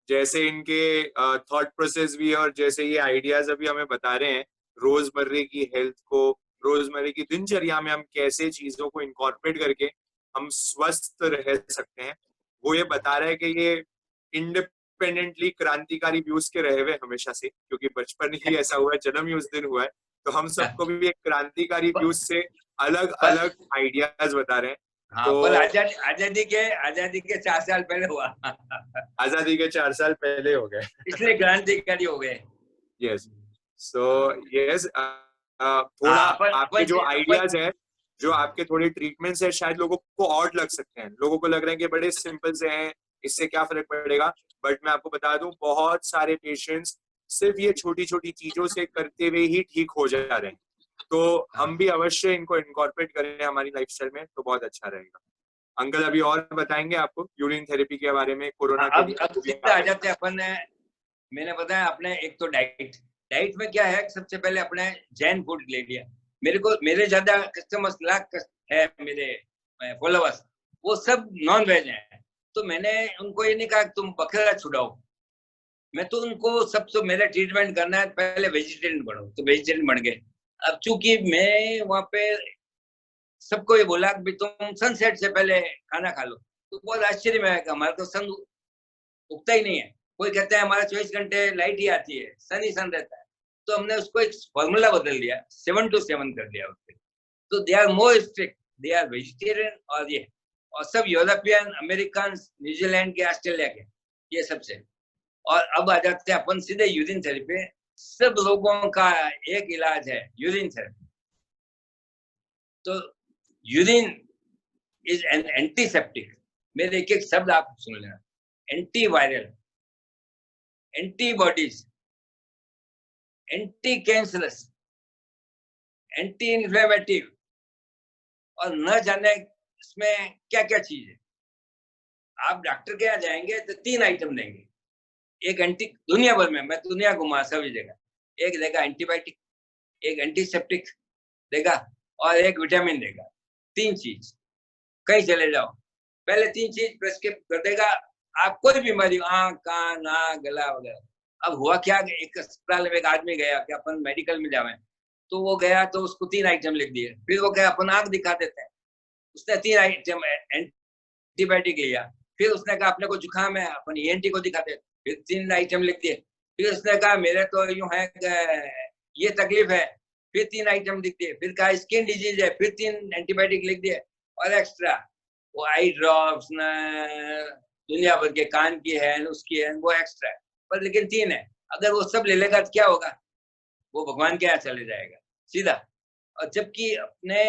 जैसे इनके थॉट प्रोसेस भी और जैसे ये आइडियाज अभी हमें बता रहे हैं, रोजमर्रे की हेल्थ को, रोजमर्रे की दिनचर्या में हम कैसे चीजों को इनकॉर्पोरेट करके हम स्वस्थ रह सकते हैं, वो ये बता रहा है कि ये इंडिपेंडेंटली क्रांतिकारी व्यूज के रहे हुए हमेशा से, क्योंकि बचपन ही ऐसा हुआ है, जन्म ही उस दिन हुआ है। तो हम सबको भी एक क्रांतिकारी व्यूज से अलग अलग आइडियाज बता रहे हैं। हाँ, तो पर आजादी के 4 साल पहले हुआ। आजादी के 4 साल पहले हो गए, इसलिए क्रांतिकारी हो गए। यस। सो यस, थोड़ा आपके जो आइडियाज है, जो आपके थोड़े ट्रीटमेंट्स है, शायद लोगों को ऑड लग सकते हैं, लोगों को लग रहा है कि बड़े सिंपल से हैं, इससे क्या फर्क पड़ेगा। बट मैं आपको बता दूं, बहुत सारे पेशेंट्स सिर्फ ये छोटी छोटी चीजों से करते हुए ही ठीक हो जा रहे हैं। तो हम भी अवश्य इनको इनकॉर्पोरेट करें हमारी लाइफस्टाइल में, तो बहुत अच्छा रहेगा। अंकल अभी और बताएंगे आपको यूरिन थेरेपी के बारे में, कोरोना के अब सीधा आ जाते हैं अपन। मैंने बताया अपने, एक तो डाइट में क्या है, सबसे पहले अपने जैन फूड ले लिया। मेरे ज्यादा कस्टमर्स लाख है, मेरे फॉलोअर्स, वो सब नॉन वेज हैं। तो मैंने उनको ये नहीं कहा तुम बकरा छुड़ाओ, मैं तो उनको सबसे मेरा ट्रीटमेंट करना है, पहले वेजिटेरियन बनो, तो वेजिटेरियन बन गए। अब चूंकि मैं वहाँ पे सबको ये बोला कि तुम सनसेट से पहले खाना खा लो, तो बहुत आश्चर्य में आया, हमारा तो सन उगता ही नहीं है। कोई कहता है हमारा 24 घंटे लाइट ही आती है, सन ही सन रहता है। तो हमने उसको एक फॉर्मूला बदल दिया, 7 to 7 कर दिया उसके। तो they are more strict, they are vegetarian. और सब यूरोपियन, अमेरिकन, न्यूजीलैंड के, ऑस्ट्रेलिया के, ये सबसे। और अब आ जाते हैं अपन सीधे यूरिन थेरेपी। सब लोगों का एक इलाज है यूरिन थेरेपी। तो यूरिन इज एन एंटीसेप्टिक। मेरे एक एक शब्द आप सुन लेना, antiviral, antibodies, anti cancerous, anti inflammative, और न जाने इसमें क्या क्या चीज है। आप डॉक्टर के यहाँ जाएंगे तो 3 आइटम देंगे। एक एंटी, दुनिया भर में, मैं दुनिया घुमा सभी जगह, एक देगा एंटीबायोटिक, एक एंटीसेप्टिक देगा, और एक विटामिन देगा। 3 चीज, कहीं चले जाओ पहले 3 चीज प्रेस्क्राइब कर देगा। आप कोई बीमारी, आँख, कान, नाक, गला वगैरह। अब हुआ क्या, एक अस्पताल में एक आदमी गया कि अपन मेडिकल में जावे, तो वो गया तो उसको 3 आइटम लिख दिए। फिर वो क्या, अपन आँख दिखा देते हैं, उसने 3 आइटम एंटीबायोटिक लिया। फिर उसने कहा अपने को जुकाम है, अपन ENT को दिखाते, फिर 3 आइटम लिख दिए। फिर उसने कहा मेरे तो यूं है, ये तकलीफ है, फिर 3 आइटम लिख दिए। फिर कहा स्किन डिजीज है, फिर 3 एंटीबायोटिक लिख दिए। और एक्स्ट्रा वो आई ड्रॉप्स न, दुनिया भर के, कान की है, उसकी है, वो एक्स्ट्रा है, पर लेकिन 3 है। अगर वो सब ले लेगा तो क्या होगा, वो भगवान के यहाँ चले जाएगा सीधा। और जबकि अपने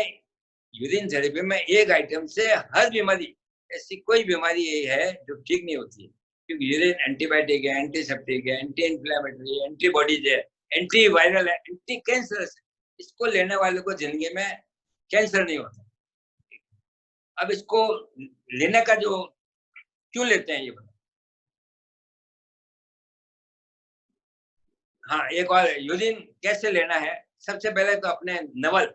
यूरिन थेरेपी में एक आइटम से हर बीमारी, ऐसी कोई बीमारी यही है जो ठीक नहीं होती है, क्योंकि यूरिन एंटीबायोटिक है, एंटीसेप्टिक है, एंटी इन्फ्लेमेटरी है, एंटीबॉडीज है, एंटी वायरल है, एंटी कैंसरस है। इसको लेने वाले को जिंदगी में कैंसर नहीं होता। अब इसको लेने का जो क्यों लेते हैं ये बता। हाँ, एक और यूरिन कैसे लेना है। सबसे पहले तो अपने Naval,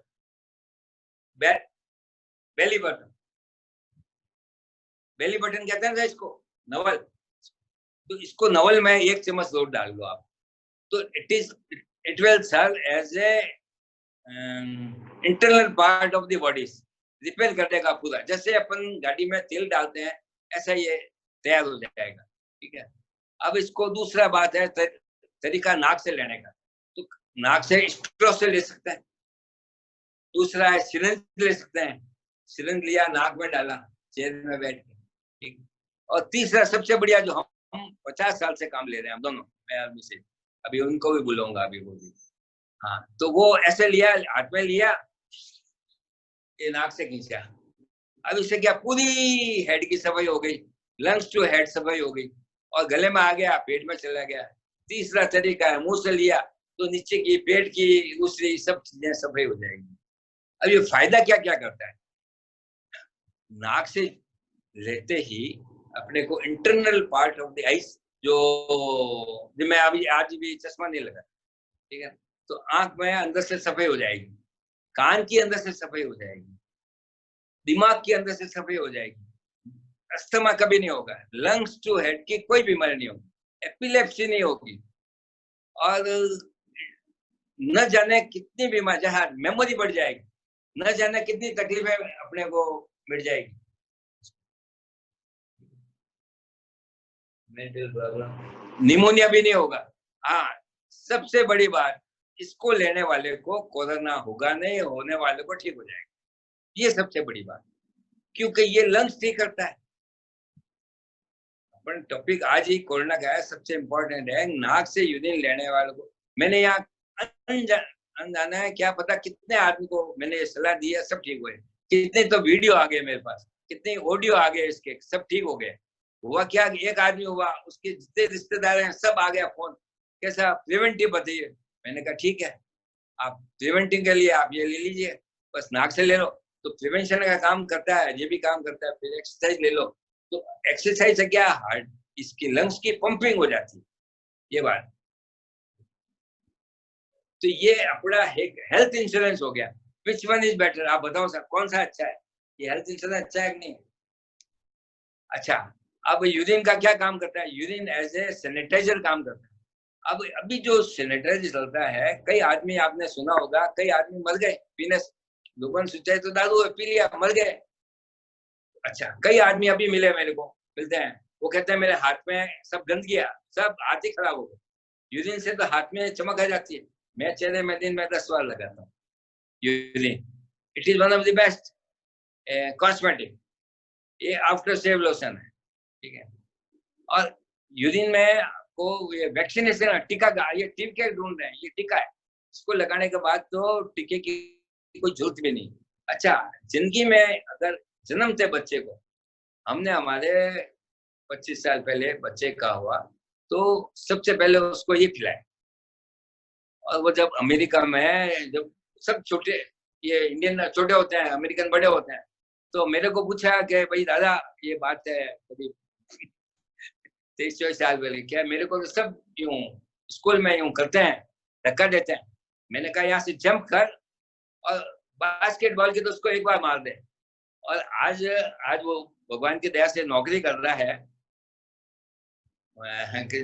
belly button, belly button कहते हैं ना इसको, नवल। तो इसको नवल में 1 चम्मच दूध डाल दो आप, तो it will serve as a internal part of the body, repair कर देगा पूरा। जैसे अपन गाड़ी में तेल डालते हैं, ऐसा ये तैयार हो जाएगा, ठीक है। अब इसको दूसरा बात है तरीका नाक से लेने का। तो नाक से स्ट्रॉ से ले सकते हैं। दूसरा है सिरिंज ले सकते हैं, सिरिंज लिया, नाक में डाला, चेयर में बैठ के, ठीक। और तीसरा सबसे बढ़िया, जो हम 50 साल से काम ले रहे हैं हम दोनों, मैं आदमी से, अभी उनको भी बुलाऊंगा, अभी वो भी। हाँ, तो वो ऐसे लिया, हाथ में लिया, ये नाक से खींचा। अब इससे क्या, पूरी हेड की सफाई हो गई, लंग्स टू हेड सफाई हो गई, और गले में आ गया, पेट में चला गया। तीसरा तरीका है मुंह से लिया, तो नीचे की, पेट की, दूसरी सब चीजें सफाई हो जाएगी। अब ये फायदा क्या क्या करता है, नाक से लेते ही अपने को internal part of the eyes, जो मैं अभी आज भी चश्मा नहीं लगा, ठीक है, तो आंख में अंदर से सफाई हो जाएगी, कान की अंदर से सफाई हो जाएगी, दिमाग के अंदर से सफाई हो जाएगी, अस्थमा कभी नहीं होगा, लंग्स टू हेड की कोई बीमारी नहीं होगी, एपिलेप्सी नहीं होगी, और न जाने कितनी बीमारी, जहाँ मेमोरी बढ़ जाएगी, न जाने कितनी तकलीफें अपने को मिट जाएगी। मेंटल प्रॉब्लम, निमोनिया भी नहीं होगा। हाँ, सबसे बड़ी बात, इसको लेने वाले को कोरोना होगा नहीं, होने वाले को ठीक हो जाएगा, ये सबसे बड़ी बात, क्योंकि ये लंग्स ठीक करता है। अपन टॉपिक आज ही कोरोना का है, सबसे इम्पोर्टेंट है नाक से यूरिन लेने वालों को। मैंने यहाँ अनजाना है, क्या पता कितने आदमी को मैंने ये सलाह दी है, सब ठीक हुए, कितने तो वीडियो आ गए मेरे पास, कितने ऑडियो आ गए इसके, सब ठीक हो गए। हुआ क्या, एक आदमी हुआ, उसके जितने रिश्तेदार हैं सब आ गया फोन, कैसा प्रिवेंटिव बताइए। मैंने कहा ठीक है, आप प्रिवेंटिव के लिए आप ये ले लीजिए, बस नाक से ले लो, तो प्रिवेंशन का काम करता है, ये भी काम करता है। फिर एक्सरसाइज ले लो, तो एक्सरसाइज से क्या, हार्ट, इसकी लंग्स की पंपिंग हो जाती है, ये बात। तो ये अपना हेल्थ इंश्योरेंस हो गया। विच वन इज बेटर, आप बताओ सर, कौन सा अच्छा है, ये हेल्थ इंश्योरेंस अच्छा है कि नहीं? अच्छा, अब यूरिन का क्या काम करता है? यूरिन एज ए सैनिटाइजर काम करता है। अब अभी जो सैनिटाइजर चलता है, कई आदमी आपने सुना होगा, कई आदमी मर गए पीने से, दुकान सुचाई तो दारू पी लिया, मर गए। अच्छा, कई आदमी अभी मिले मेरे को, मिलते हैं, वो कहते हैं मेरे हाथ में सब गंद गया, सब हाथ ही खराब हो गए। यूरिन से तो हाथ में चमक आ जाती है। मैं चेहरे में दिन में 10 बार लगाता हूँ urine. It is one of the best cosmetic. ये आफ्टर सेव लोशन है, ठीक है। और यूरिन में को ये वैक्सीनेशन टीका का, ये टीके ढूंढ रहे हैं, ये टीका है, इसको लगाने के बाद तो टीके की कोई जरूरत भी नहीं। अच्छा, जिंदगी में अगर जन्मते बच्चे को हमने हमारे 25 साल पहले बच्चे का हुआ तो सबसे पहले उसको ये खिलाए। और वो जब अमेरिका में, जब सब छोटे, ये इंडियन छोटे होते हैं, अमेरिकन बड़े होते हैं, तो मेरे को पूछा कि भाई दादा, ये बात है करीब 23-24 साल पहले, क्या मेरे को तो सब यूं स्कूल में यूं करते हैं, धक्का देते हैं। मैंने कहा यहाँ से जंप कर और बास्केटबॉल की तो उसको एक बार मार दे। और आज वो भगवान की दया से नौकरी कर रहा है,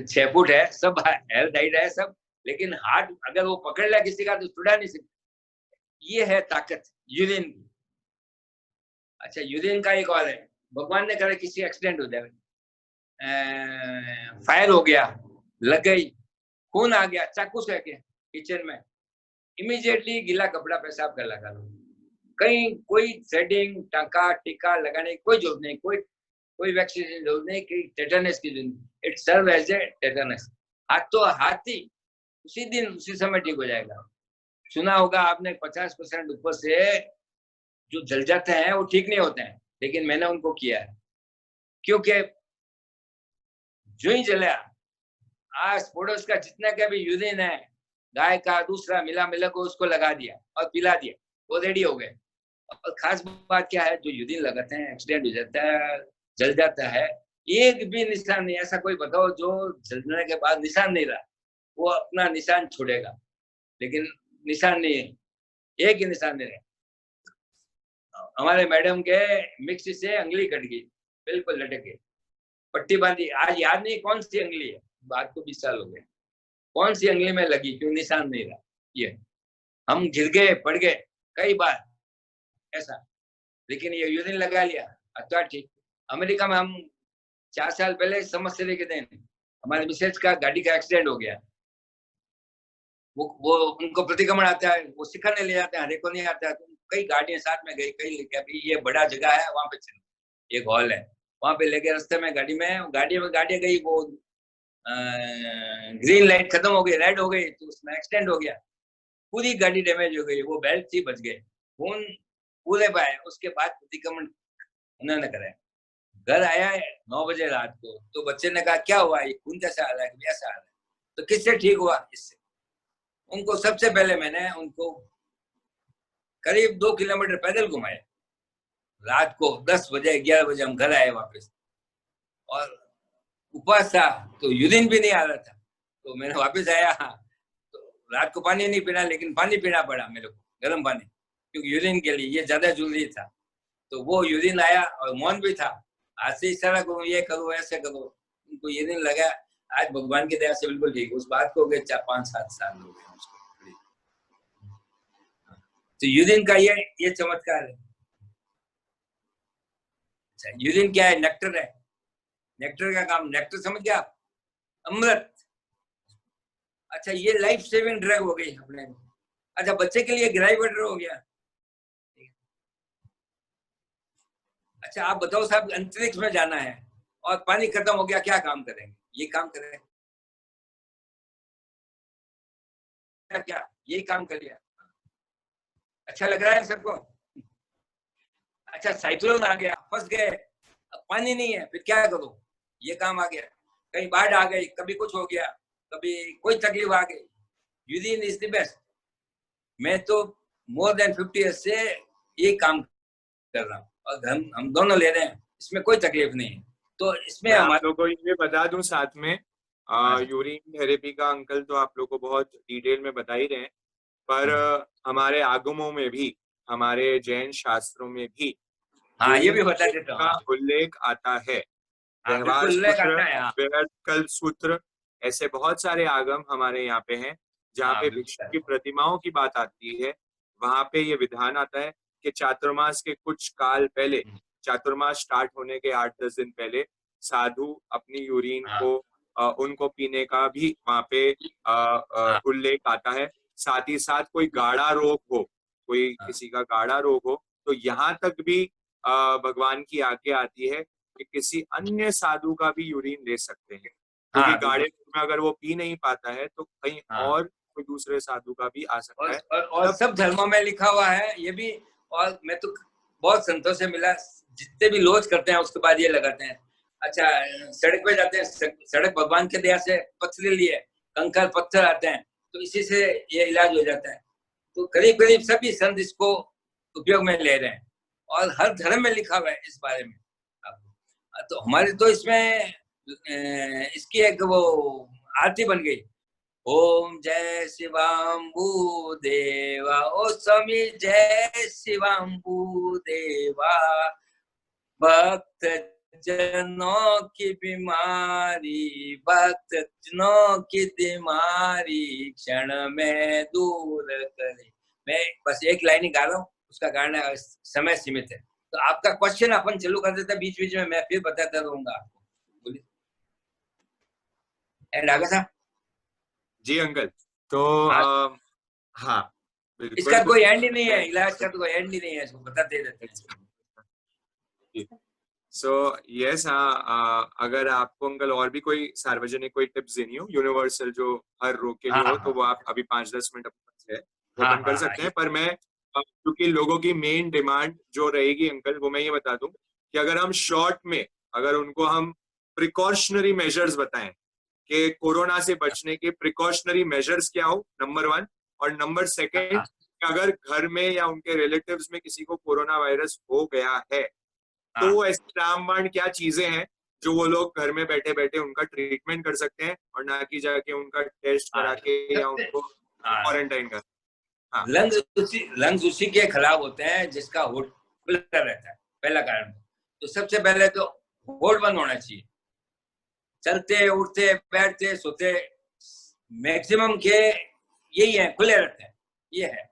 6 फुट है, सब हेल्थ हाइट है सब, लेकिन हाथ अगर वो पकड़ लिया किसी का तो छुड़ा नहीं सकता। ये है ताकत यूरिन की। अच्छा, यूरिन का एक और है, भगवान ने करे किसी एक्सीडेंट हो जाए, फायर हो गया, लग गई, खून आ गया, चाकू से के किचन में, इमीडिएटली गीला कपड़ा पेशाब कर लगा लो। कहीं कोई थ्रेडिंग, टाका टीका लगाने की कोई जरूरत नहीं, कोई वैक्सीनेशन जरूरत नहीं, कि टेटनस की जरूरत। It serve as a tetanus. हाथ तो हाथ ही उसी दिन उसी समय ठीक हो जाएगा। सुना होगा आपने 50% ऊपर से जो जल जाते हैं वो ठीक नहीं होते हैं, लेकिन मैंने उनको किया है, क्योंकि जो ही जला, आस पड़ोस का जितना का भी यूरिन है, गाय का दूसरा मिला को उसको लगा दिया और पिला दिया, वो रेडी हो गए। और खास बात क्या है, जो यूरिन लगाते हैं एक्सीडेंट हो जाता है, जल जाता है, एक भी निशान नहीं। ऐसा कोई बताओ जो जलने के बाद निशान नहीं रहा, वो अपना निशान छोड़ेगा, लेकिन निशान नहीं है, एक ही निशान नहीं रहा। हमारे मैडम के मिक्सी से अंगली कट गई, बिल्कुल लटक गई, पट्टी बांधी, आज याद नहीं कौन सी अंगली है, बात को 20 साल हो गए, कौन सी अंगली में लगी, क्यों निशान नहीं रहा। ये हम गिर गए, पड़ गए कई बार ऐसा, लेकिन ये यूरिन लगा लिया, अच्छा ठीक। अमेरिका में हम 4 साल पहले समझते के दिन हमारे मिसेज का गाड़ी का एक्सीडेंट हो गया। वो उनको प्रतिक्रमण आता है, वो सिखाने ले जाते हैं, हर एक को नहीं आता है। कई गाड़ियां साथ में गई, कई लेके अभी ये बड़ा जगह है वहां पे चलो, एक हॉल है वहां पे लेके, रास्ते में गाड़ियां गई, वो ग्रीन लाइट खत्म हो गई, रेड हो गई, तो उसमें एक्सीडेंट हो गया, पूरी गाड़ी डैमेज हो गई। वो बेल्ट थी, बच गए, खून पूरे पाए। उसके बाद प्रतिक्रमण उन्होंने कराया, घर आया 9 बजे रात को, तो बच्चे ने कहा क्या हुआ, ये खून कैसा आ रहा है, कैसा आ रहा है, तो किससे ठीक हुआ, इससे। उनको सबसे पहले मैंने उनको करीब 2 किलोमीटर पैदल घुमाए, रात को 10 बजे 11 बजे हम घर आए वापस, और उपवास था तो यूरिन भी नहीं आ रहा था, तो मैंने वापस आया, तो रात को पानी नहीं पीना, लेकिन पानी पीना पड़ा मेरे को, गर्म पानी, क्योंकि यूरिन के लिए ये ज्यादा जरूरी था। तो वो यूरिन आया और मौन भी था, आज से इस तरह करो, ये करो, ऐसे करो, उनको यूरिन लगा, आज भगवान की दया से बिल्कुल ठीक। उस बात को गए 4-5-7 साल हो गए उसको। तो यूरिन का ये चमत्कार है। अच्छा, यूरिन क्या है, नेक्टर है, नेक्टर का काम, नेक्टर समझ गया आप, अमृत। अच्छा, ये लाइफ सेविंग ड्रग हो गई अपने। अच्छा, बच्चे के लिए ग्राइवेटर हो गया। अच्छा, आप बताओ साहब, अंतरिक्ष में जाना है और पानी खत्म हो गया, क्या काम करेंगे, ये काम करेंगे क्या, यही काम कर लिया। अच्छा लग रहा है सबको। अच्छा, साइक्लोन आ गया, फंस गए, अब पानी नहीं है, फिर क्या करो, ये काम आ गया। कहीं बाढ़ आ गई, कभी कुछ हो गया, कभी कोई तकलीफ आ गई, यूरिन इज द बेस्ट। मैं तो मोर देन 50 ईयर्स से ये काम कर रहा हूँ, और हम दोनों ले रहे हैं, इसमें कोई तकलीफ नहीं है। तो इसमें आप लोगों को ये बता दूं साथ में, हाँ, यूरिन थेरेपी का अंकल तो आप लोगों को बहुत डिटेल में बता ही रहे हैं, पर हमारे आगमों में भी, हमारे जैन शास्त्रों में भी हाँ, ये यूरिन भी बता देता हूँ। का उल्लेख आता है। व्यवहार बिल्कुल उल्लेख सूत्र, आता है। हाँ व्यर्थ कल्प सूत्र, ऐसे बहुत सारे आगम हमारे यहाँ पे हैं जहाँ हाँ पे भिक्षु बिल्कुल। की प्रतिमाओं की बात आती है। वहां पे ये विधान आता है कि चातुर्मास के कुछ काल पहले, चातुर्मास स्टार्ट होने के 8-10 दिन पहले, साधु अपनी यूरिन हाँ को उनको पीने का भी वहां पे हाँ उल्लेख आता है। साथ ही साथ कोई गाढ़ा रोग हो, कोई हाँ किसी का गाढ़ा रोग हो, तो यहाँ तक भी भगवान की आज्ञा आती है कि किसी अन्य साधु का भी यूरिन ले सकते हैं, क्योंकि हाँ गाढ़े बिल्कुल। रोग में अगर वो पी नहीं पाता है तो कहीं हाँ और कोई दूसरे साधु का भी आ सकता है। और तब सब धर्मों में लिखा हुआ है ये भी। और मैं तो बहुत संतों से मिला, जितने भी लॉज करते हैं उसके बाद ये लगाते हैं। अच्छा, सड़क पे जाते हैं, सड़क भगवान के दया से पथरीली है, कंकड़ पत्थर आते हैं, तो इसी से ये इलाज हो जाता है। तो करीब करीब सभी संत इसको उपयोग में ले रहे हैं और हर धर्म में लिखा हुआ है इस बारे में। तो हमारे तो इसमें इसकी एक वो आरती बन गई, ओम जय शिवाम्बू देवा, ओ स्वामी जय शिवाम्बू देवा, भक्त जनों की बीमारी, भक्त जनों की बीमारी क्षण में दूर करे। मैं बस एक लाइन ही गा रहा हूँ, उसका गाना समय सीमित है। तो आपका क्वेश्चन अपन चालू कर देते बीच बीच में, मैं फिर बताता रहूंगा आपको। बोलिए। एंड आगे साहब। जी अंकल, तो हाँ, हाँ इसका बिल्कुल। कोई एंड ही नहीं है, इलाज का तो कोई एंड ही नहीं है, इसको बताते रहते हैं। सो यस, हाँ, अगर आपको अंकल और भी कोई सार्वजनिक कोई टिप्स देनी हो यूनिवर्सल जो हर रोग के लिए हाँ हो, तो हाँ वो आप अभी 5-10 मिनट अपने पास है वो हाँ अपन कर हाँ हाँ सकते हैं। पर मैं क्योंकि लोगों की मेन डिमांड जो रहेगी अंकल, वो मैं ये बता दूं कि अगर हम शॉर्ट में, अगर उनको हम प्रिकॉशनरी मेजर्स बताएं कि कोरोना से बचने के प्रिकॉशनरी मेजर्स क्या हो, नंबर 1, और नंबर 2 हाँ अगर घर में या उनके रिलेटिव्स में किसी को कोरोना वायरस हो गया है तो हाँ वो ऐसी रामबाण क्या चीजें हैं जो वो लोग घर में बैठे बैठे उनका ट्रीटमेंट कर सकते हैं, और ना कि जाके उनका टेस्ट हाँ करा के या सबसे उनको हाँ क्वारंटाइन कर। हाँ लंग्स उसी के खिलाफ होते हैं जिसका होठ खुला रहता है, पहला कारण। तो सबसे पहले तो होठ बंद होना चाहिए। चलते उठते बैठते सोते मैक्सिमम के यही है, खुले रहते हैं, ये है।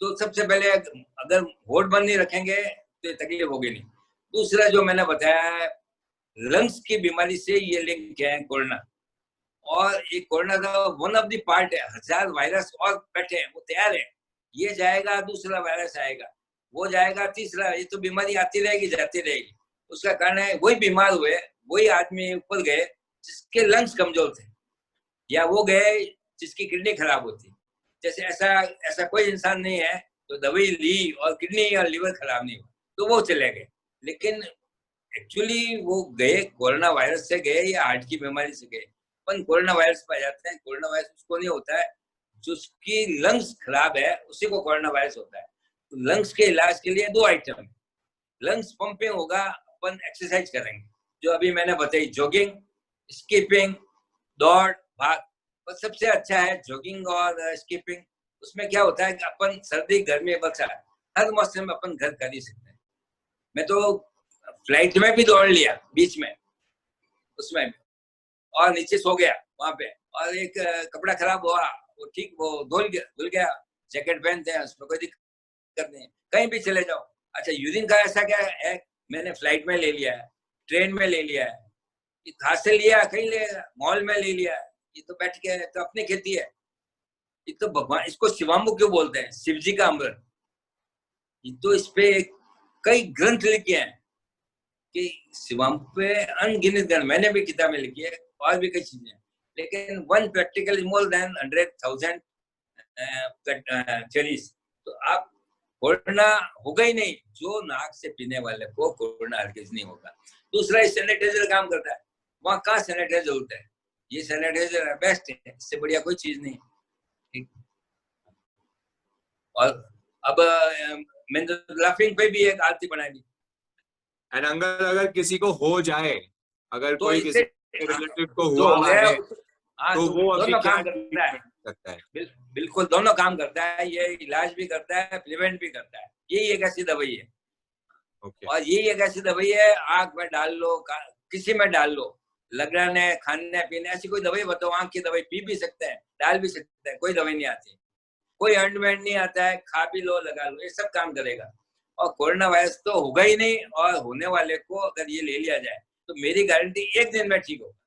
तो सबसे पहले अगर होठ बंद नहीं रखेंगे तो तकलीफ होगी नहीं। दूसरा जो मैंने बताया, लंग्स की बीमारी से ये लिंक है कोरोना, और ये कोरोना का वन ऑफ द पार्ट है। 1000 वायरस और बैठे हैं, वो तैयार है, ये जाएगा दूसरा वायरस आएगा, वो जाएगा तीसरा, ये तो बीमारी आती रहेगी जाती रहेगी। उसका कारण है वही बीमार हुए, वही आदमी ऊपर गए जिसके लंग्स कमजोर थे, या वो गए जिसकी किडनी खराब होती। जैसे ऐसा ऐसा कोई इंसान नहीं है तो दवाई ली और किडनी या लिवर खराब नहीं हुआ तो वो चले गए। लेकिन एक्चुअली वो गए कोरोना वायरस से गए या हार्ट की बीमारी से गए। अपन कोरोना वायरस पाए जाते हैं, कोरोना वायरस उसको नहीं होता है जिसकी लंग्स खराब है, उसी को कोरोना वायरस होता है। तो लंग्स के इलाज के लिए 2 आइटम है। लंग्स पंपिंग होगा, अपन एक्सरसाइज करेंगे जो अभी मैंने बताई, जॉगिंग, स्किपिंग, दौड़ भाग। और सबसे अच्छा है जॉगिंग और स्किपिंग। उसमें क्या होता है कि अपन सर्दी गर्मी बरसात हर मौसम में अपन घर कर ही सकते हैं। मैं तो फ्लाइट में भी दौड़ लिया बीच में, उसमें भी, और नीचे सो गया वहां पे, और एक कपड़ा खराब हुआ वो ठीक, वो धुल गया, जैकेट पहनते हैं उसमें कोई दिक्कत नहीं, कहीं भी चले जाओ। अच्छा, यूरिन का ऐसा क्या है, मैंने फ्लाइट में ले लिया है, ट्रेन में ले लिया है, हाथ से लिया कहीं ले, मॉल में ले लिया है, ये तो बैठ के तो अपनी खेती है। ये तो भगवान, इसको शिवाम्बु क्यों बोलते हैं, शिव जी का अमृत। ये तो इस पे कई ग्रंथ लिखे हैं कि शिवाम्बु पे अनगिनत ग्रंथ, मैंने भी किताबें लिखी है और भी कई चीजें, लेकिन one practical is more than 100,000 theories. तो आप कोरोना होगा ही नहीं, जो नाक से पीने वाले को कोरोना हरगिज नहीं होगा। दूसरा सैनिटाइजर काम करता है, वहां कहाँ सैनिटाइजर होता है, ये सैनिटाइजर बेस्ट है, इससे बढ़िया कोई चीज नहीं। ठीक। और अब मैंने लाफिंग पे भी एक आरती बनाई दी। एंड अंकल, अगर किसी को हो जाए, अगर तो कोई इससे किसी रिलेटिव को जो हुआ हो हुआ गया, है हाँ, तो तो वो अभी दोनों क्या काम करता है। ट्रीटमेंट कर सकता है? बिल्कुल दोनों काम करता है, ये इलाज भी करता है, प्रिवेंट भी करता है। यही एक ऐसी दवाई है। ओके। और यही एक ऐसी दवाई है, आंख में डाल लो, किसी में डाल लो, लगाने, खाने पीने, ऐसी कोई दवाई बताओ, आंख की दवाई पी भी सकते हैं, डाल भी सकते हैं, कोई दवाई नहीं आती, कोई ऑइंटमेंट नहीं आता है, खा भी लो, लगा लो, ये सब काम करेगा। और कोरोना वायरस तो होगा ही नहीं, और होने वाले को अगर ये ले लिया जाए तो मेरी गारंटी 1 दिन में ठीक होगा,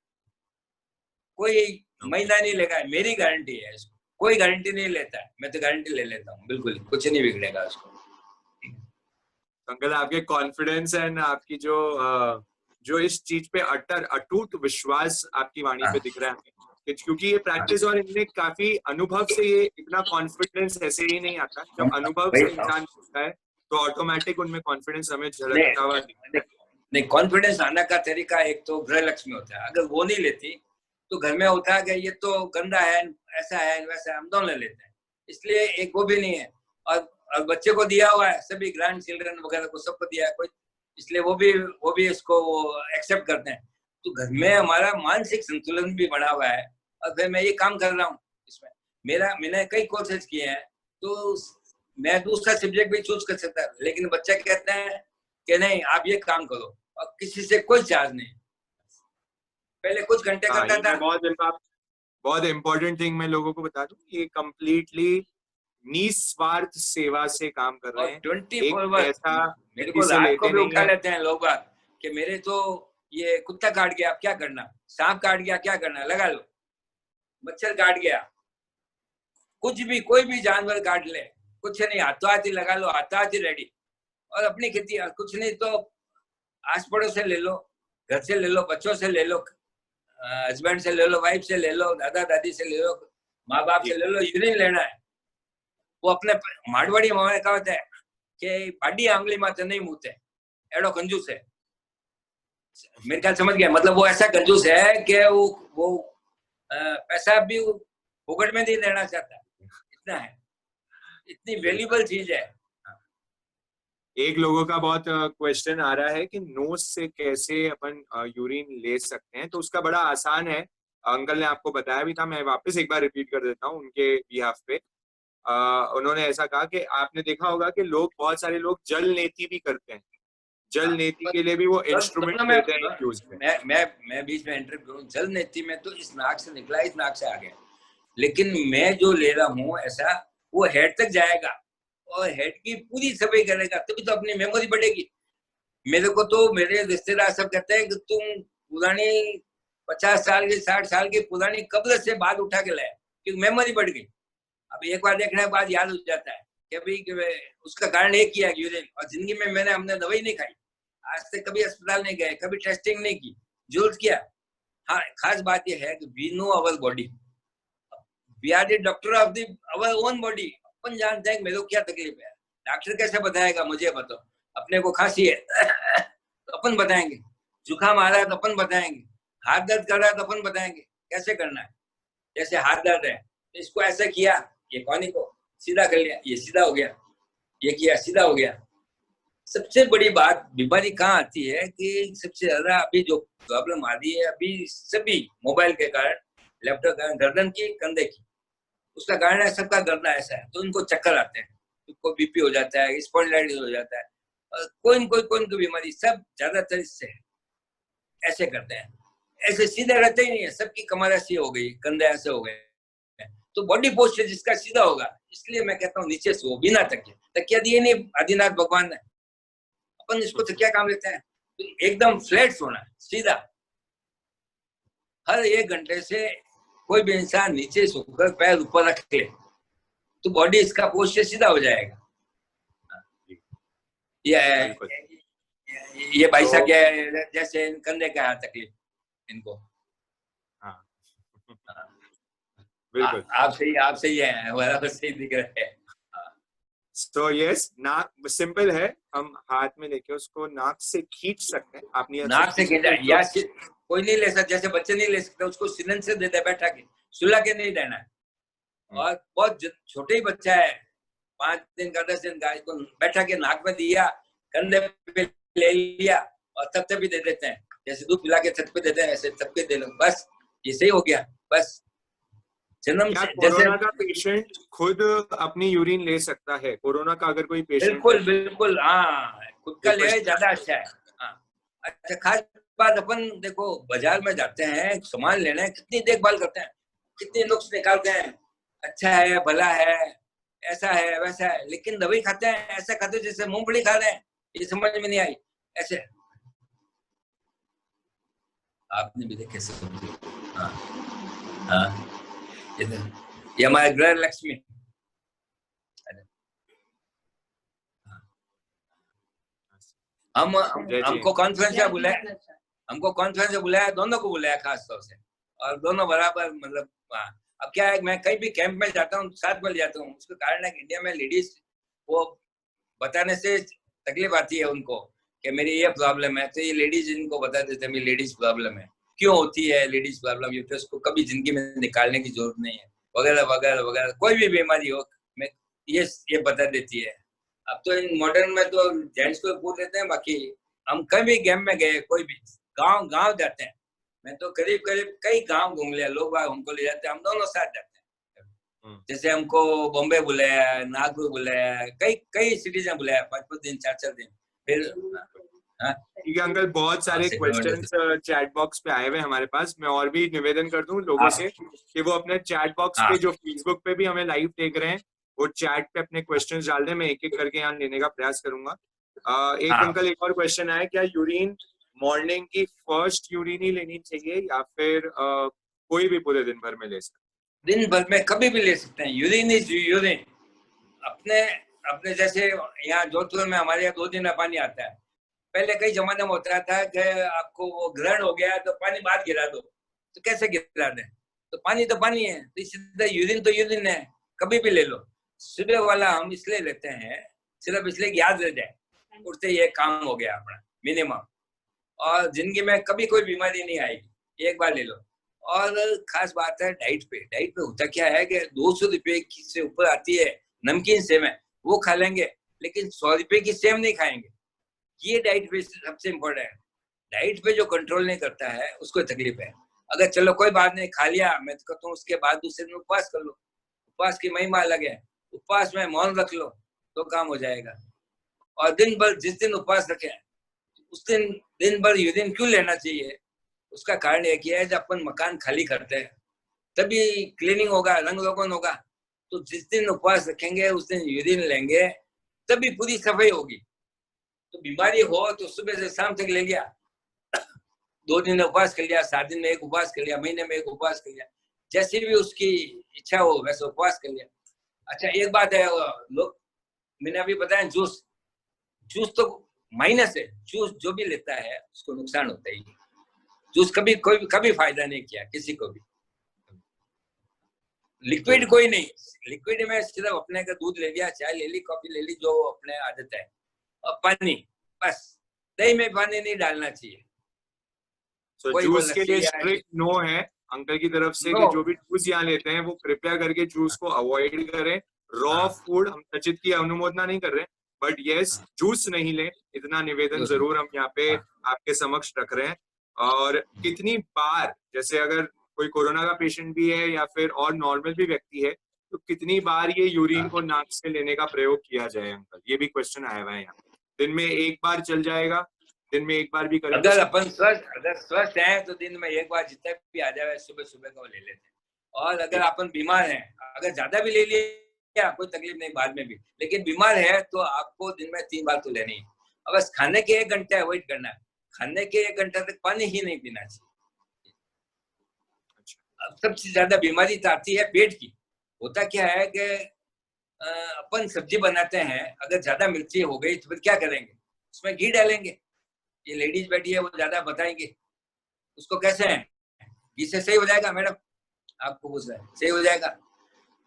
कोई महीना नहीं लेगा, मेरी गारंटी है इसको। कोई गारंटी नहीं लेता है, मैं तो गारंटी ले लेता हूँ, बिल्कुल कुछ नहीं बिगड़ेगा उसको। अंकल, आपके कॉन्फिडेंस एंड आपकी जो इस चीज पे अटूट विश्वास आपकी वाणी पे दिख रहा है, क्योंकि ये प्रैक्टिस और इनमें काफी अनुभव से ये इतना कॉन्फिडेंस ऐसे ही नहीं आता। जब अनुभव से इंसान होता है तो ऑटोमेटिक उनमें कॉन्फिडेंस हमें झलकता हुआ दिखता है। नहीं, कॉन्फिडेंस आने का तरीका एक तो गृह लक्ष्मी होता है, अगर वो नहीं लेती तो घर में होता है कि ये तो गंदा है, ऐसा है, वैसा है, हम दोनों ले लेते हैं, इसलिए एक वो भी नहीं है। और बच्चे को दिया हुआ है, सभी ग्रैंड चिल्ड्रन वगैरह को सबको दिया है कोई, इसलिए वो भी इसको एक्सेप्ट करते हैं। तो घर में हमारा मानसिक संतुलन भी बढ़ा हुआ है, और फिर मैं ये काम कर रहा हूँ इसमें। मैंने कई कोर्सेज किए हैं, तो मैं दूसरा सब्जेक्ट भी चूज कर सकता है, लेकिन बच्चे कहते हैं कि नहीं आप ये काम करो, और किसी से कोई चार्ज नहीं। पहले कुछ घंटे करता था। बहुत इम्पोर्टेंट थिंग मैं लोगों को बता दूं, ये कंप्लीटली निस्वार्थ सेवा से काम कर रहे हैं। 24 मेरे को रात को भी उठा लेते हैं लोग बात कि मेरे तो ये कुत्ता काट गया, अब क्या करना, सांप काट गया, क्या करना, लगा लो, मच्छर काट गया, कुछ भी, कोई भी जानवर काट ले, कुछ नहीं, हाथों हाथ ही लगा लो, हाथों हाथ ही रेडी। और अपनी खेती, कुछ नहीं तो आस पड़ोस से ले लो, घर से ले लो, बच्चों से ले लो, हस्बैंड से ले लो, वाइफ से ले लो, दादा दादी से ले लो, माँ बाप से ले लो। यूरिन लेना है, वो अपने मारवाड़ी में कहा है कि पाडी आंगली में तो नहीं मुते, एडो कंजूस है। मेरे ख्याल समझ गया, मतलब वो ऐसा कंजूस है कि वो पैसा भी फुकट में नहीं देना चाहता, इतना है, इतनी वैल्यूबल चीज है। एक लोगों का बहुत क्वेश्चन आ रहा है कि नोज से कैसे अपन यूरिन ले सकते हैं, तो उसका बड़ा आसान है। अंकल ने आपको बताया भी था, मैं वापस एक बार रिपीट कर देता हूँ उनके बिहाफ पे। उन्होंने ऐसा कहा कि आपने देखा होगा कि बहुत सारे लोग जल नेति भी करते हैं, जल नेति के लिए भी वो इंस्ट्रूमेंट लेते हैं यूज में। मैं बीच में एंटर करूं, जल नेति में तो इस नाक से निकला, इस नाक से आ गया, लेकिन मैं जो ले रहा हूँ ऐसा, वो हेड तक जाएगा और हेड की पूरी सफाई करेगा, तभी तो अपनी मेमोरी बढ़ेगी। मेरे को तो मेरे रिश्तेदार सब कहते हैं कि तुम पुरानी 50 साल की 60 साल की पुरानी कब्र से बाल उठा के लाए, क्योंकि मेमोरी बढ़ गई। अब एक बार देखने के बाद याद हो जाता है कि भाई उसका कारण एक किया यूरिन, और जिंदगी में हमने दवाई नहीं खाई, आज तक कभी अस्पताल नहीं गए, कभी टेस्टिंग नहीं की, जरूरत किया। हाँ, खास बात यह है कि we know our body, we are the doctor of the our own body. अपन जानते हैं मेरे को क्या तकलीफ है, डॉक्टर कैसे बताएगा, मुझे बताओ। अपने को खांसी है तो अपन बताएंगे, जुकाम आ रहा है तो अपन बताएंगे, हाथ दर्द कर रहा है तो अपन बताएंगे कैसे करना है। जैसे हाथ दर्द है, इसको ऐसा किया, ये कौनी को सीधा कर लिया, ये सीधा हो गया, ये किया सीधा हो गया। सबसे बड़ी बात बीमारी कहाँ आती है कि सबसे ज्यादा अभी जो प्रॉब्लम आ रही है, अभी सभी मोबाइल के कारण, लैपटॉप के कारण, गर्दन की, कंधे की, उसका कारण है सबका गर्दन ऐसा है, तो उनको चक्कर आते हैं, उनको बीपी हो जाता है, स्पॉन्डिलाइटिस हो जाता है, कोई न कोई बीमारी, सब ज्यादातर इससे है। ऐसे करते हैं, ऐसे सीधे रहते ही नहीं है, सबकी कमर ऐसी हो गई, कंधे ऐसे हो गए, तो बॉडी पोस्चर जिसका सीधा होगा, इसलिए मैं कहता हूँ नीचे से हो, बिना तकिया, तकिया दिए नहीं आदिनाथ भगवान ने, अपन इसको तकिया काम लेते हैं, तो एकदम फ्लैट सोना, सीधा। हर 1 घंटे से कोई भी इंसान नीचे सोकर पैर ऊपर रख ले तो बॉडी इसका पोस्चर सीधा हो जाएगा। ये भाई साहब क्या जैसे कंधे का है तकलीफ इनको, बिल्कुल आप सही है, सही दिख रहा है। तो यस, नाक सिंपल है, हम हाथ में लेके उसको नाक से खींच सकते हैं। आप नाक से खींचा, या कोई नहीं ले सकता, जैसे बच्चे नहीं ले सकते, उसको सिलेंडर से देते बैठा के, सुला के नहीं देना है। और बहुत छोटे ही बच्चा है, 5 दिन का 10 दिन का, इसको बैठा के नाक में दिया, कंधे पे ले लिया और तब भी दे देते हैं, जैसे दूध पिला के छत पे देते हैं, ऐसे तब के दे लो, बस ये सही हो गया। बस जन्म से कोरोना का पेशेंट खुद अपनी यूरिन ले सकता है? कोरोना का अगर कोई पेशेंट, बिल्कुल हाँ, खुद का ले ज्यादा अच्छा है। हाँ, अच्छा, खास बाद अपन देखो बाजार में जाते हैं सामान लेने, कितनी देखभाल करते हैं, कितने नुक्स निकालते हैं, अच्छा है भला है ऐसा है वैसा है, लेकिन दवाई खाते हैं ऐसा खाते हैं जैसे मूंगफली खा रहे हैं, ये समझ में नहीं आई ऐसे। आपने भी देखे सब्जी। हाँ हाँ, ये हमारे गृह लक्ष्मी। हमको कॉन्फ्रेंस में बुलाया, हमको कॉन्फ्रेंस में बुलाया, दोनों को बुलाया खास तौर से, और दोनों बराबर मतलब। अब क्या है, मैं कहीं भी कैंप में जाता हूँ साथ में जाता हूँ, उसका कारण है कि इंडिया में लेडीज वो बताने से तकलीफ आती है उनको कि मेरी ये प्रॉब्लम है, तो ये लेडीज इनको बता देते हैं मेरी लेडीज प्रॉब्लम है, क्यों होती है लेडीज प्रॉब्लम, ये उसको कभी जिंदगी में निकालने की जरूरत नहीं है, वगैरह वगैरह वगैरह, कोई भी बीमारी हो मैं ये बता देती है। अब तो इन मॉडर्न में तो जेंट्स को पूछ लेते हैं, बाकी हम कभी गेम में गए, कोई भी गांव जाते हैं, मैं तो करीब कई गांव घूम लिया, लोग हमको ले जाते हैं, हम दोनों साथ जाते हैं। जैसे हमको बॉम्बे बुलाया, नागपुर बुलाया, कई सिटीज में बुलाया, 5-5 दिन 4-4 दिन। फिर ठीक है अंकल, बहुत सारे क्वेश्चंस चैट बॉक्स पे आए हुए हमारे पास। मैं और भी निवेदन कर दूं लोगों से कि वो अपने चैट बॉक्स पे, जो फेसबुक पे भी हमें लाइव देख रहे हैं, वो चैट पे अपने क्वेश्चंस डाल दें, मैं एक एक करके यहाँ लेने का प्रयास करूंगा। अंकल एक और क्वेश्चन आया, क्या यूरिन मॉर्निंग की फर्स्ट यूरिन ही लेनी चाहिए या फिर कोई भी पूरे दिन भर में ले सकते? दिन भर में कभी भी ले सकते हैं, यूरिन इज यूरिन। अपने जैसे यहाँ जोधपुर में हमारे यहाँ 2 दिन में पानी आता है, पहले कई जमाने में होता था कि आपको वो ग्रहण हो गया तो पानी बाहर गिरा दो, तो कैसे गिरा दें, तो पानी है, तो इसी यूरिन तो यूरिन है, कभी भी ले लो। सुबह वाला हम इसलिए लेते हैं सिर्फ इसलिए याद रह जाए, उठते ये काम हो गया अपना मिनिमम, और जिंदगी में कभी कोई बीमारी नहीं आएगी, एक बार ले लो। और खास बात है डाइट पे होता क्या है कि 200 रुपए की से ऊपर आती है नमकीन सेव, वो खा लेंगे, लेकिन 100 रुपए की सेव नहीं खाएंगे। ये डाइट पे सबसे इम्पोर्टेंट है, डाइट पे जो कंट्रोल नहीं करता है उसको तकलीफ है। अगर चलो कोई बात नहीं, खा लिया, मैं तो कहता हूँ उसके बाद दूसरे दिन उपवास कर लो, उपवास की महिमा अलग है, उपवास में मौन रख लो तो काम हो जाएगा। और दिन भर जिस दिन उपवास रखे उस दिन भर यूरिन क्यों लेना चाहिए, उसका कारण एक ही है, जब अपन मकान खाली करते हैं तभी क्लीनिंग होगा, रंग रोगन होगा, तो जिस दिन उपवास रखेंगे उस दिन यूरिन लेंगे तभी पूरी सफाई होगी। तो बीमारी हो तो सुबह से शाम तक ले लिया, 2 दिन उपवास कर लिया, 7 दिन में एक उपवास कर लिया, महीने में एक उपवास कर लिया, जैसी भी उसकी इच्छा हो वैसे उपवास कर लिया। अच्छा एक बात है, लोग मैंने अभी बताया जूस तो माइनस है, जूस जो भी लेता है उसको नुकसान होता है, जूस कभी फायदा नहीं किया किसी को भी। लिक्विड कोई नहीं, लिक्विड में सिर्फ अपने का दूध ले लिया, चाय ले ली, कॉफी ले ली, जो अपने आदत है, और पानी, बस दही में पानी नहीं डालना चाहिए। जूस के लिए स्ट्रिक्ट नो है अंकल की तरफ से कि जो भी जूस यहाँ लेते हैं वो कृपया करके जूस को अवॉइड करें। रॉ फूड हम सचित की अनुमोदना नहीं कर रहे, बट यस जूस नहीं लें, इतना निवेदन जरूर हम यहाँ पे आपके समक्ष रख रहे हैं। और कितनी बार, जैसे अगर कोई कोरोना का पेशेंट भी है या फिर और नॉर्मल भी व्यक्ति है, तो कितनी बार ये यूरिन को नाक से लेने का प्रयोग किया जाए अंकल, ये भी क्वेश्चन आया हुआ है यहाँ। दिन में एक बार चल जाएगा, दिन में एक बार भी करें? अगर अपन स्वस्थ हैं तो दिन में एक बार जितना भी आ जाए सुबह सुबह को ले लेते हैं। और अगर अपन बीमार हैं, अगर ज्यादा भी ले लिया कोई तकलीफ नहीं बाद में भी, लेकिन बीमार है तो आपको दिन में 3 बार तो लेनी है। और बस खाने के 1 घंटे अवॉइड करना है, खाने के 1 घंटे तक पानी ही नहीं पीना चाहिए। अब सबसे ज्यादा बीमारी तो आती है पेट की। होता क्या है कि अपन सब्जी बनाते हैं, अगर ज्यादा मिर्ची हो गई तो फिर क्या करेंगे, उसमें घी डालेंगे। ये लेडीज बैठी है वो ज्यादा बताएंगे उसको कैसे है, घी से सही हो जाएगा मैडम, आपको पूछ रहे हैं सही हो जाएगा।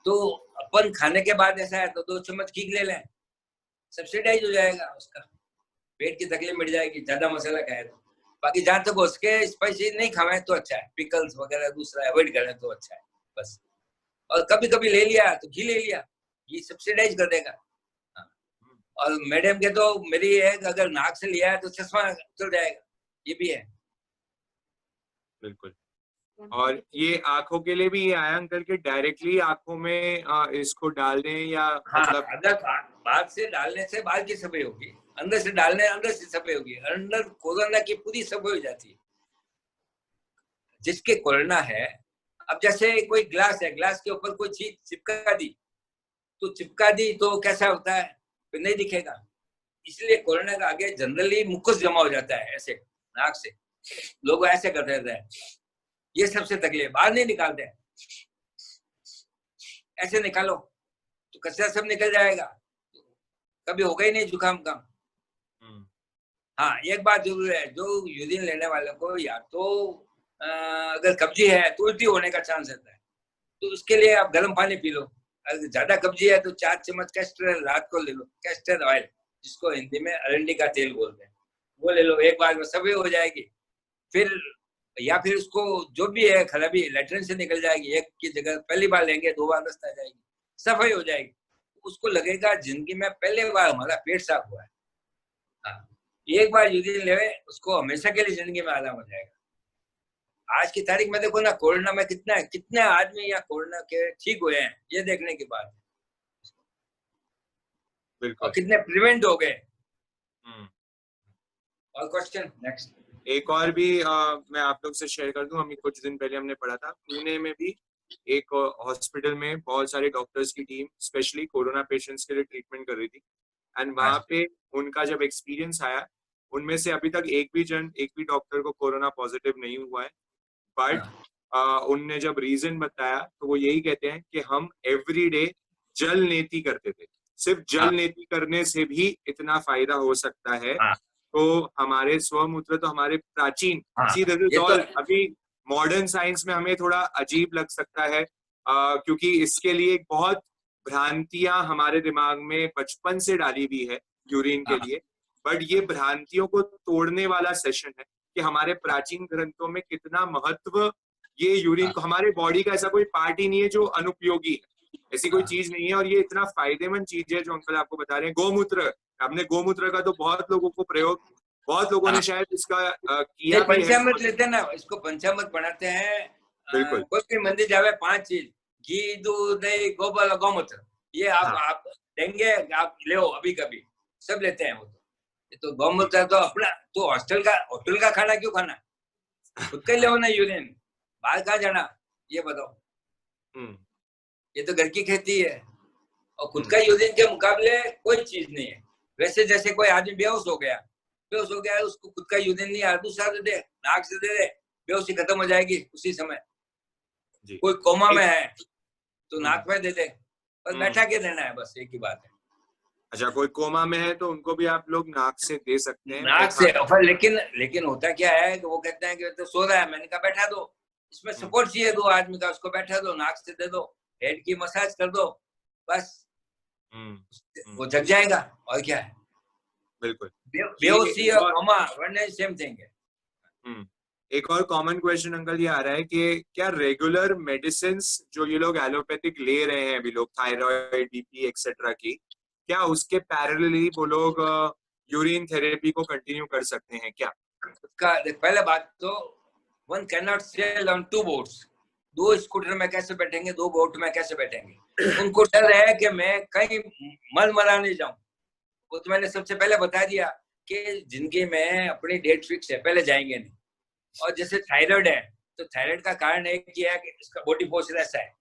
तो अपन खाने के बाद ऐसा है तो 2 चम्मच घी ले लें, सब्सिडाइज हो जाएगा, उसका पेट की तकलीफ मिट जाएगी, ज्यादा मसाला खाए तो। बाकी जहां तक उसके स्पाइसी नहीं खावे तो अच्छा है, पिकल्स वगैरह दूसरा अवॉइड करें तो अच्छा है बस। और कभी कभी ले लिया तो घी ले लिया, घी सब्सिडाइज कर देगा। और मैडम के तो मेरी है अगर नाक से लिया है तो चश्मा चल जाएगा, ये भी है। बिल्कुल। और ये आंखों के लिए भी आया अंकल के डायरेक्टली आंखों में इसको डाल दें या मतलब? अगर बाल से डालने से बाल की सफाई होगी, अंदर से डालने, अंदर से सफाई होगी, अंदर कोरोना की पूरी सफाई हो जाती है। जिसके कोरोना है, अब जैसे कोई ग्लास है, ग्लास के ऊपर कोई चीज चिपका दी, तो चिपका दी तो कैसा होता है, तो नहीं दिखेगा। इसलिए कोरोना का आगे जनरली मुकुस जमा हो जाता है, ऐसे नाक से लोग ऐसे करते रहते हैं। ये सबसे तकलीफ, बाहर नहीं निकालते हैं, ऐसे निकालो तो कचरा सब निकल जाएगा, कभी होगा ही नहीं जुकाम का। हाँ, एक बात जरूर है, जो यूरिन लेने वाले को या तो अगर कब्जी है तो उल्टी होने का चांस रहता है, तो उसके लिए आप गर्म पानी पी लो। अगर ज्यादा कब्जी है तो 4 चम्मच कैस्टर रात को ले लो, कैस्टर ऑयल, जिसको हिंदी में अरंडी का तेल बोलते हैं, वो ले लो, एक बार में सफाई हो जाएगी। फिर या फिर उसको जो भी है खराबी लेटरिन से निकल जाएगी, एक की जगह पहली बार लेंगे 2 बार दस्त आ जाएगी, सफाई हो जाएगी। उसको लगेगा जिंदगी में पहले बार हमारा पेट साफ हुआ है। हाँ, एक बार यूरिन ले, उसको हमेशा के लिए जिंदगी में आराम हो जाएगा। आज की तारीख में देखो ना, कोरोना में कितने आदमी या कोरोना के ठीक हुए हैं, ये देखने की बात है। बिल्कुल। और कितने प्रिवेंट हो गए। और क्वेश्चन नेक्स्ट। एक और भी मैं आप लोग से शेयर कर दूं, अभी कुछ दिन पहले हमने पढ़ा था, पुणे में भी एक हॉस्पिटल में बहुत सारे डॉक्टर्स की टीम स्पेशली कोरोना पेशेंट्स के लिए ट्रीटमेंट कर रही थी। एंड वहां पे उनका जब एक्सपीरियंस आया, उनमें से अभी तक एक भी डॉक्टर को कोरोना पॉजिटिव नहीं हुआ है। बट उनने जब रीजन बताया तो वो यही कहते हैं कि हम एवरी डे जल नेति करते थे। सिर्फ जल नेति करने से भी इतना फायदा हो सकता है। तो हमारे स्वमूत्र तो हमारे प्राचीन, अभी मॉडर्न साइंस में हमें थोड़ा अजीब लग सकता है, क्योंकि इसके लिए एक बहुत भ्रांतियां हमारे दिमाग में बचपन से डाली हुई है यूरिन के लिए। बट ये भ्रांतियों को तोड़ने वाला सेशन है कि हमारे प्राचीन ग्रंथों में कितना महत्व ये यूरिन को, हमारे बॉडी का ऐसा कोई पार्ट ही नहीं है जो अनुपयोगी है, ऐसी कोई चीज नहीं है। और ये इतना फायदेमंद चीज है जो अंकल आपको बता रहे हैं। गोमूत्र, आपने गोमूत्र का तो बहुत लोगों को प्रयोग, बहुत लोगों ने शायद इसका किया भी है। पंचामृत लेते हैं ना, इसको पंचामृत बनाते हैं। बिल्कुल। कोई मंदिर जावे 5 चीज, घी, दूध, दही, गोबर, गौमूत्र, ये आप देंगे, आप ले अभी कभी सब लेते हैं। वो तो गौमूत्र तो अपना, तो होटल का खाना क्यों खाना, खुद का ले ना यूरिन, बाहर कहाँ जाना, ये बताओ। ये तो घर की खेती है, और खुद का यूरिन के मुकाबले कोई चीज नहीं है। वैसे जैसे कोई आदमी बेहोश हो गया उसको खुद का यूरिन नहीं आ, दूसरा दे दे, नाक से दे दे, बेहोशी खत्म हो जाएगी उसी समय। कोई कोमा में है तो नाक में दे दे, बस बैठा के देना है, बस एक ही बात है। अच्छा, कोई कोमा में है तो उनको भी आप लोग नाक से दे सकते हैं? नाक से, लेकिन होता क्या है कि वो कहते हैं कि तो सो रहा है, मैंने कहा बैठा दो, इसमें सपोर्ट चाहिए 2 आदमी का, उसको बैठा दो, नाक से दे दो, हेड की मसाज कर दो, बस वो जग जाएगा। और क्या है, बिल्कुल। बेहोशी और कोमा वरना सेम थिंग है। एक और कॉमन क्वेश्चन अंकल ये आ रहा है कि क्या रेगुलर मेडिसिन जो ये लोग एलोपैथिक ले रहे हैं अभी लोग, थायराइड, बीपी एक्सेट्रा की, क्या उसके पैरेलली वो लोग यूरिन थेरेपी को कंटिन्यू कर सकते हैं क्या? पहले बात तो one can not sail on 2 boats. 2 scooter में कैसे बैठेंगे, 2 बोट में कैसे बैठेंगे? उनको डर है कि मैं कहीं मरा नहीं जाऊं। वो तो मैंने सबसे पहले बता दिया कि जिंदगी में अपनी डेट फिक्स है, पहले जाएंगे नहीं। और जैसे थायराइड है, तो थायराइड का कारण एक ही है कि इसका बॉडी पोस्चर ऐसा है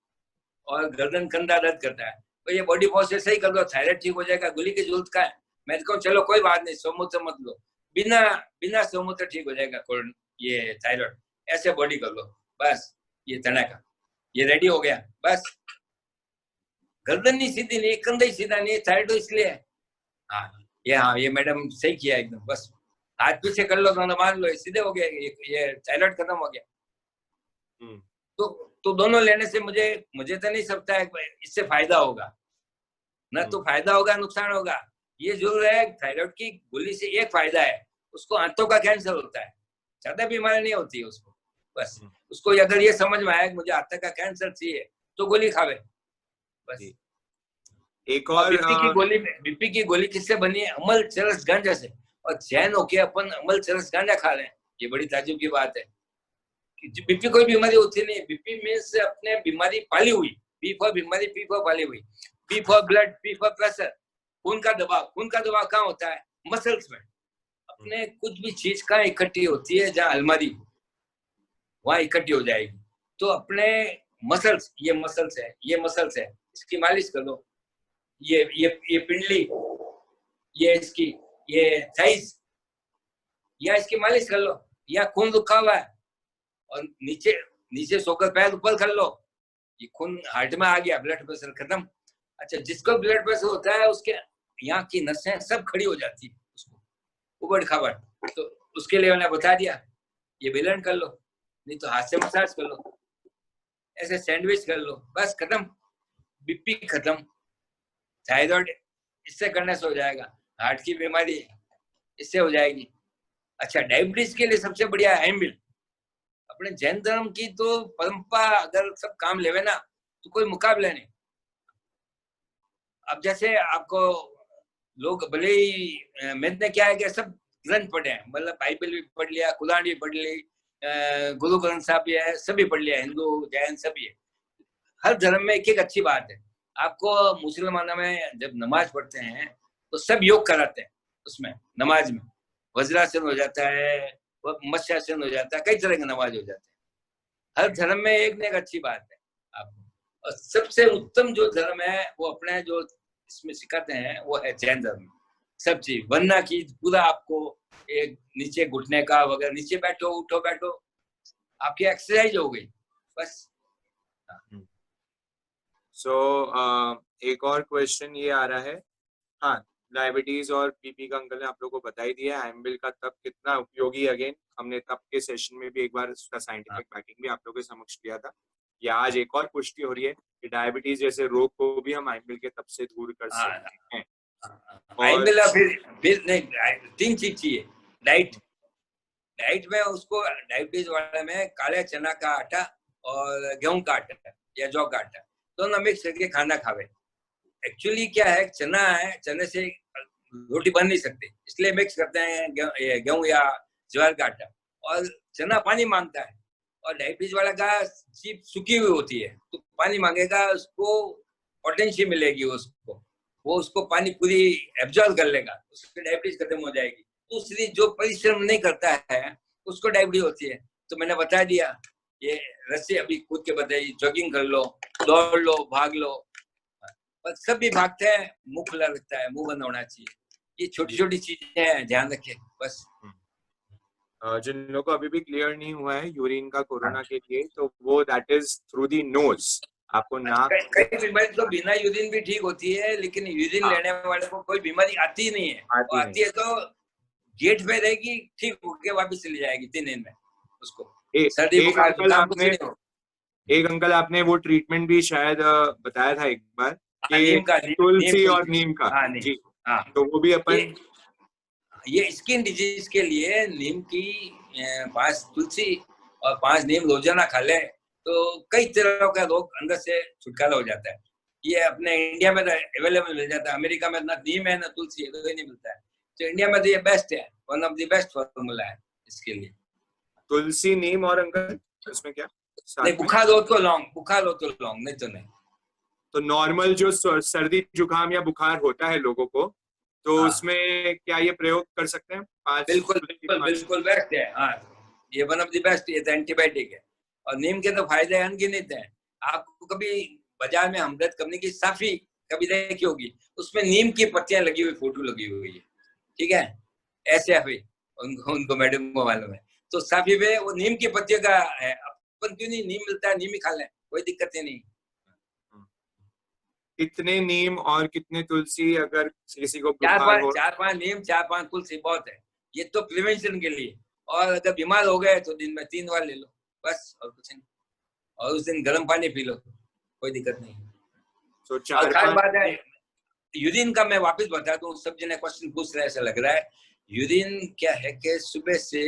और गर्दन कंधा दर्द करता है, तो ये बॉडी पोस्चर सही कर दो, थायराइड ठीक हो जाएगा। गोली की जरूरत का है, मैं तो कहूँ चलो कोई बात नहीं, सोमूत्र मत लो, बिना सोमूत्र ठीक हो जाएगा ये थायराइड, ऐसे बॉडी कर लो, बस ये तना का ये रेडी हो गया। बस गर्दन नहीं सीधी नहीं, कंधा ही सीधा नहीं, थायराइड तो इसलिए है। हाँ ये मैडम सही किया एकदम, बस हाथ पीछे कर लो, दोनों मान लो, सीधे हो गया, ये थायराइड खत्म हो गया। तो दोनों लेने से मुझे तो नहीं सकता है इससे फायदा होगा, ना तो फायदा होगा नुकसान होगा। ये जरूर है, थायराइड की गोली से एक फायदा है, उसको आंतों का कैंसर होता है, ज्यादा बीमारी नहीं होती है उसको। बस उसको अगर ये समझ में आया कि मुझे आंतों का कैंसर चाहिए तो गोली खावे बस। एक और बीपी की गोली किससे बनी है? अमल चरस गांजा से। और जैन होके अपन अमल चरस गांजा खा रहे हैं, ये बड़ी ताज्जुब की बात है। बीपी कोई बीमारी होती नहीं, बीपी मीन्स अपने बीमारी पाली हुई, बी फॉर बीमारी, पी फॉर पाली हुई, P for blood, P for pressure, खून का दबाव कहाँ होता है? मसल्स में अपने कुछ भी चीज का इकट्ठी होती है, जहाँ अलमारी वहां इकट्ठी हो जाएगी। तो अपने मसल्स, ये मसल्स है, ये मसल्स है, इसकी मालिश कर लो। ये पिंडली, ये इसकी, ये थाइस, या इसकी मालिश कर लो। या खून रुका हुआ है और नीचे नीचे सोकर पैर ऊपर कर लो, ये खून हार्ट में आ गया, ब्लड प्रेशर खत्म। अच्छा, जिसको ब्लड प्रेशर होता है उसके यहाँ की नसें सब खड़ी हो जाती है, उसको उबड़ खाबड़। तो उसके लिए मैंने बता दिया, ये बेलन कर लो, नहीं तो हाथ से मसाज कर लो, ऐसे सैंडविच कर लो, बस खत्म। बीपी खत्म, थायराइड इससे करने से हो जाएगा, हार्ट की बीमारी इससे हो जाएगी। अच्छा, डायबिटीज के लिए सबसे बढ़िया है एम्बिल। अपने जैन धर्म की तो परंपरा अगर सब काम लेवे ना तो कोई मुकाबला नहीं। अब जैसे आपको लोग भले ही, मैंने क्या है कि सब ग्रंथ पढ़े हैं, मतलब बाइबल भी पढ़ लिया, कुरान भी पढ़ ली, गुरु ग्रंथ साहब भी है, सभी पढ़ लिया, हिंदू जैन सभी है। हर धर्म में एक एक अच्छी बात है। आपको मुसलमानों में जब नमाज पढ़ते हैं तो सब योग कराते हैं, उसमें नमाज में वज्रासन हो जाता है, मत्स्यासन हो जाता है, कई तरह के नमाज हो जाते हैं। हर धर्म में एक न एक अच्छी बात है आपको। और सबसे उत्तम जो धर्म है वो अपने जो इसमें सिखाते हैं वो है जैन धर्म। सब चीज वरना की पूरा आपको एक नीचे घुटने का वगैरह, नीचे बैठो उठो बैठो, आपकी एक्सरसाइज हो गई बस। एक और क्वेश्चन ये आ रहा है, हाँ, डायबिटीज और बीपी का अंकल ने आप लोगों को बता ही दिया। एम्बिल का तप कितना उपयोगी, अगेन हमने तप के सेशन में भी एक बार उसका साइंटिफिक बैकिंग भी आप लोगों के समक्ष किया था। या आज एक और पुष्टि हो रही है कि डायबिटीज जैसे रोग को भी हम एम्बिल के तप से दूर कर सकते हैं। एम्बिल फिर नहीं, 3 चीज चाहिए। डाइट में उसको डायबिटीज वाले में काले चना का आटा और गेहूं का आटा या जौ का आटा दोनों मिक्स करके खाना खावे। एक्चुअली क्या है, चना है, चने से रोटी बन नहीं सकती, इसलिए मिक्स करते हैं गेहूं या ज्वार का आटा। और चना पानी मांगता है और डायबिटीज वाला का चीप सूखी हुई होती है, तो पानी मांगेगा, उसको पोटेंशियम मिलेगी, उसको वो उसको पानी पूरी एब्जॉर्ब कर लेगा, उसकी डायबिटीज खत्म हो जाएगी। दूसरी जो परिश्रम नहीं करता है उसको डायबिटीज होती है। तो मैंने बता दिया, ये रस्सी अभी कूद के बताई, जॉगिंग कर लो, दौड़ लो, भाग लो, पर सभी भागते हैं, मुंह खुला लगता है, मुंह बंद होना चाहिए। ये छोटी छोटी चीजें हैं, ध्यान रखें बस। जिन लोगों को अभी भी क्लियर नहीं हुआ है यूरिन का कोरोना के लिए, तो वो that is through the nose. आपको नाक, कई बीमारी तो बिना यूरिन भी ठीक होती है, लेकिन यूरिन लेने वाले को कोई बीमारी आती नहीं है। आती है तो गेट पे रहेगी, ठीक होके वापस चली जाएगी 3 दिन में। उसको सर्दी बुखार जुकाम कुछ नहीं हो। एक अंकल आपने वो ट्रीटमेंट भी शायद बताया था एक बार कि तुलसी और नीम का। हाँ, जी हाँ, तो वो भी अपन ये स्किन डिजीज के लिए नीम की 5 तुलसी और 5 नीम रोजाना खा ले तो कई तरह का रोग अंदर से छुटकारा हो जाता है। ये अपने इंडिया में अवेलेबल मिल जाता है, अमेरिका में ना नीम है ना तुलसी है, तो नहीं मिलता है। तो इंडिया में तो ये बेस्ट है, one of the best formula है इसके लिए। तुलसी, नीम और अंकल इसमें क्या? नहीं, बुखार हो तो लौंग, बुखार हो तो लौंग, नहीं तो नहीं। तो नॉर्मल जो सर्दी जुकाम या बुखार होता है लोगों को, तो उसमें क्या ये प्रयोग कर सकते हैं? 5 बिल्कुल बिल्कुल बेस्ट है। हाँ, ये वन ऑफ द बेस्ट, ये एंटीबायोटिक है। और नीम के तो फायदे अनगिनत हैं। आपको कभी बाजार में हमदर्द कंपनी की साफी कभी देखी होगी, उसमें नीम की पत्तियां लगी हुई, फोटो लगी हुई है, ठीक है, ऐसे अभी उनको मैडम को मालूम है। तो साफी पे वो नीम की पत्तियों का है। अपन क्यों नहीं, नीम मिलता है, नीम ही खा लें, कोई दिक्कत ही नहीं। कितने नीम और कितने तुलसी अगर किसी को बुखार हो? 4-5 नीम, 4-5 तुलसी बहुत है, ये तो प्रिवेंशन के लिए। और अगर बीमार हो गए तो दिन में 3 बार ले लो बस, और कुछ नहीं। और उस दिन गर्म पानी पी लो, कोई दिक्कत नहीं। तो 4-5 बात है यूरिन का, मैं वापस बता दूं, सब जने क्वेश्चन पूछ रहे, ऐसा लग रहा है। यूरिन क्या है कि सुबह से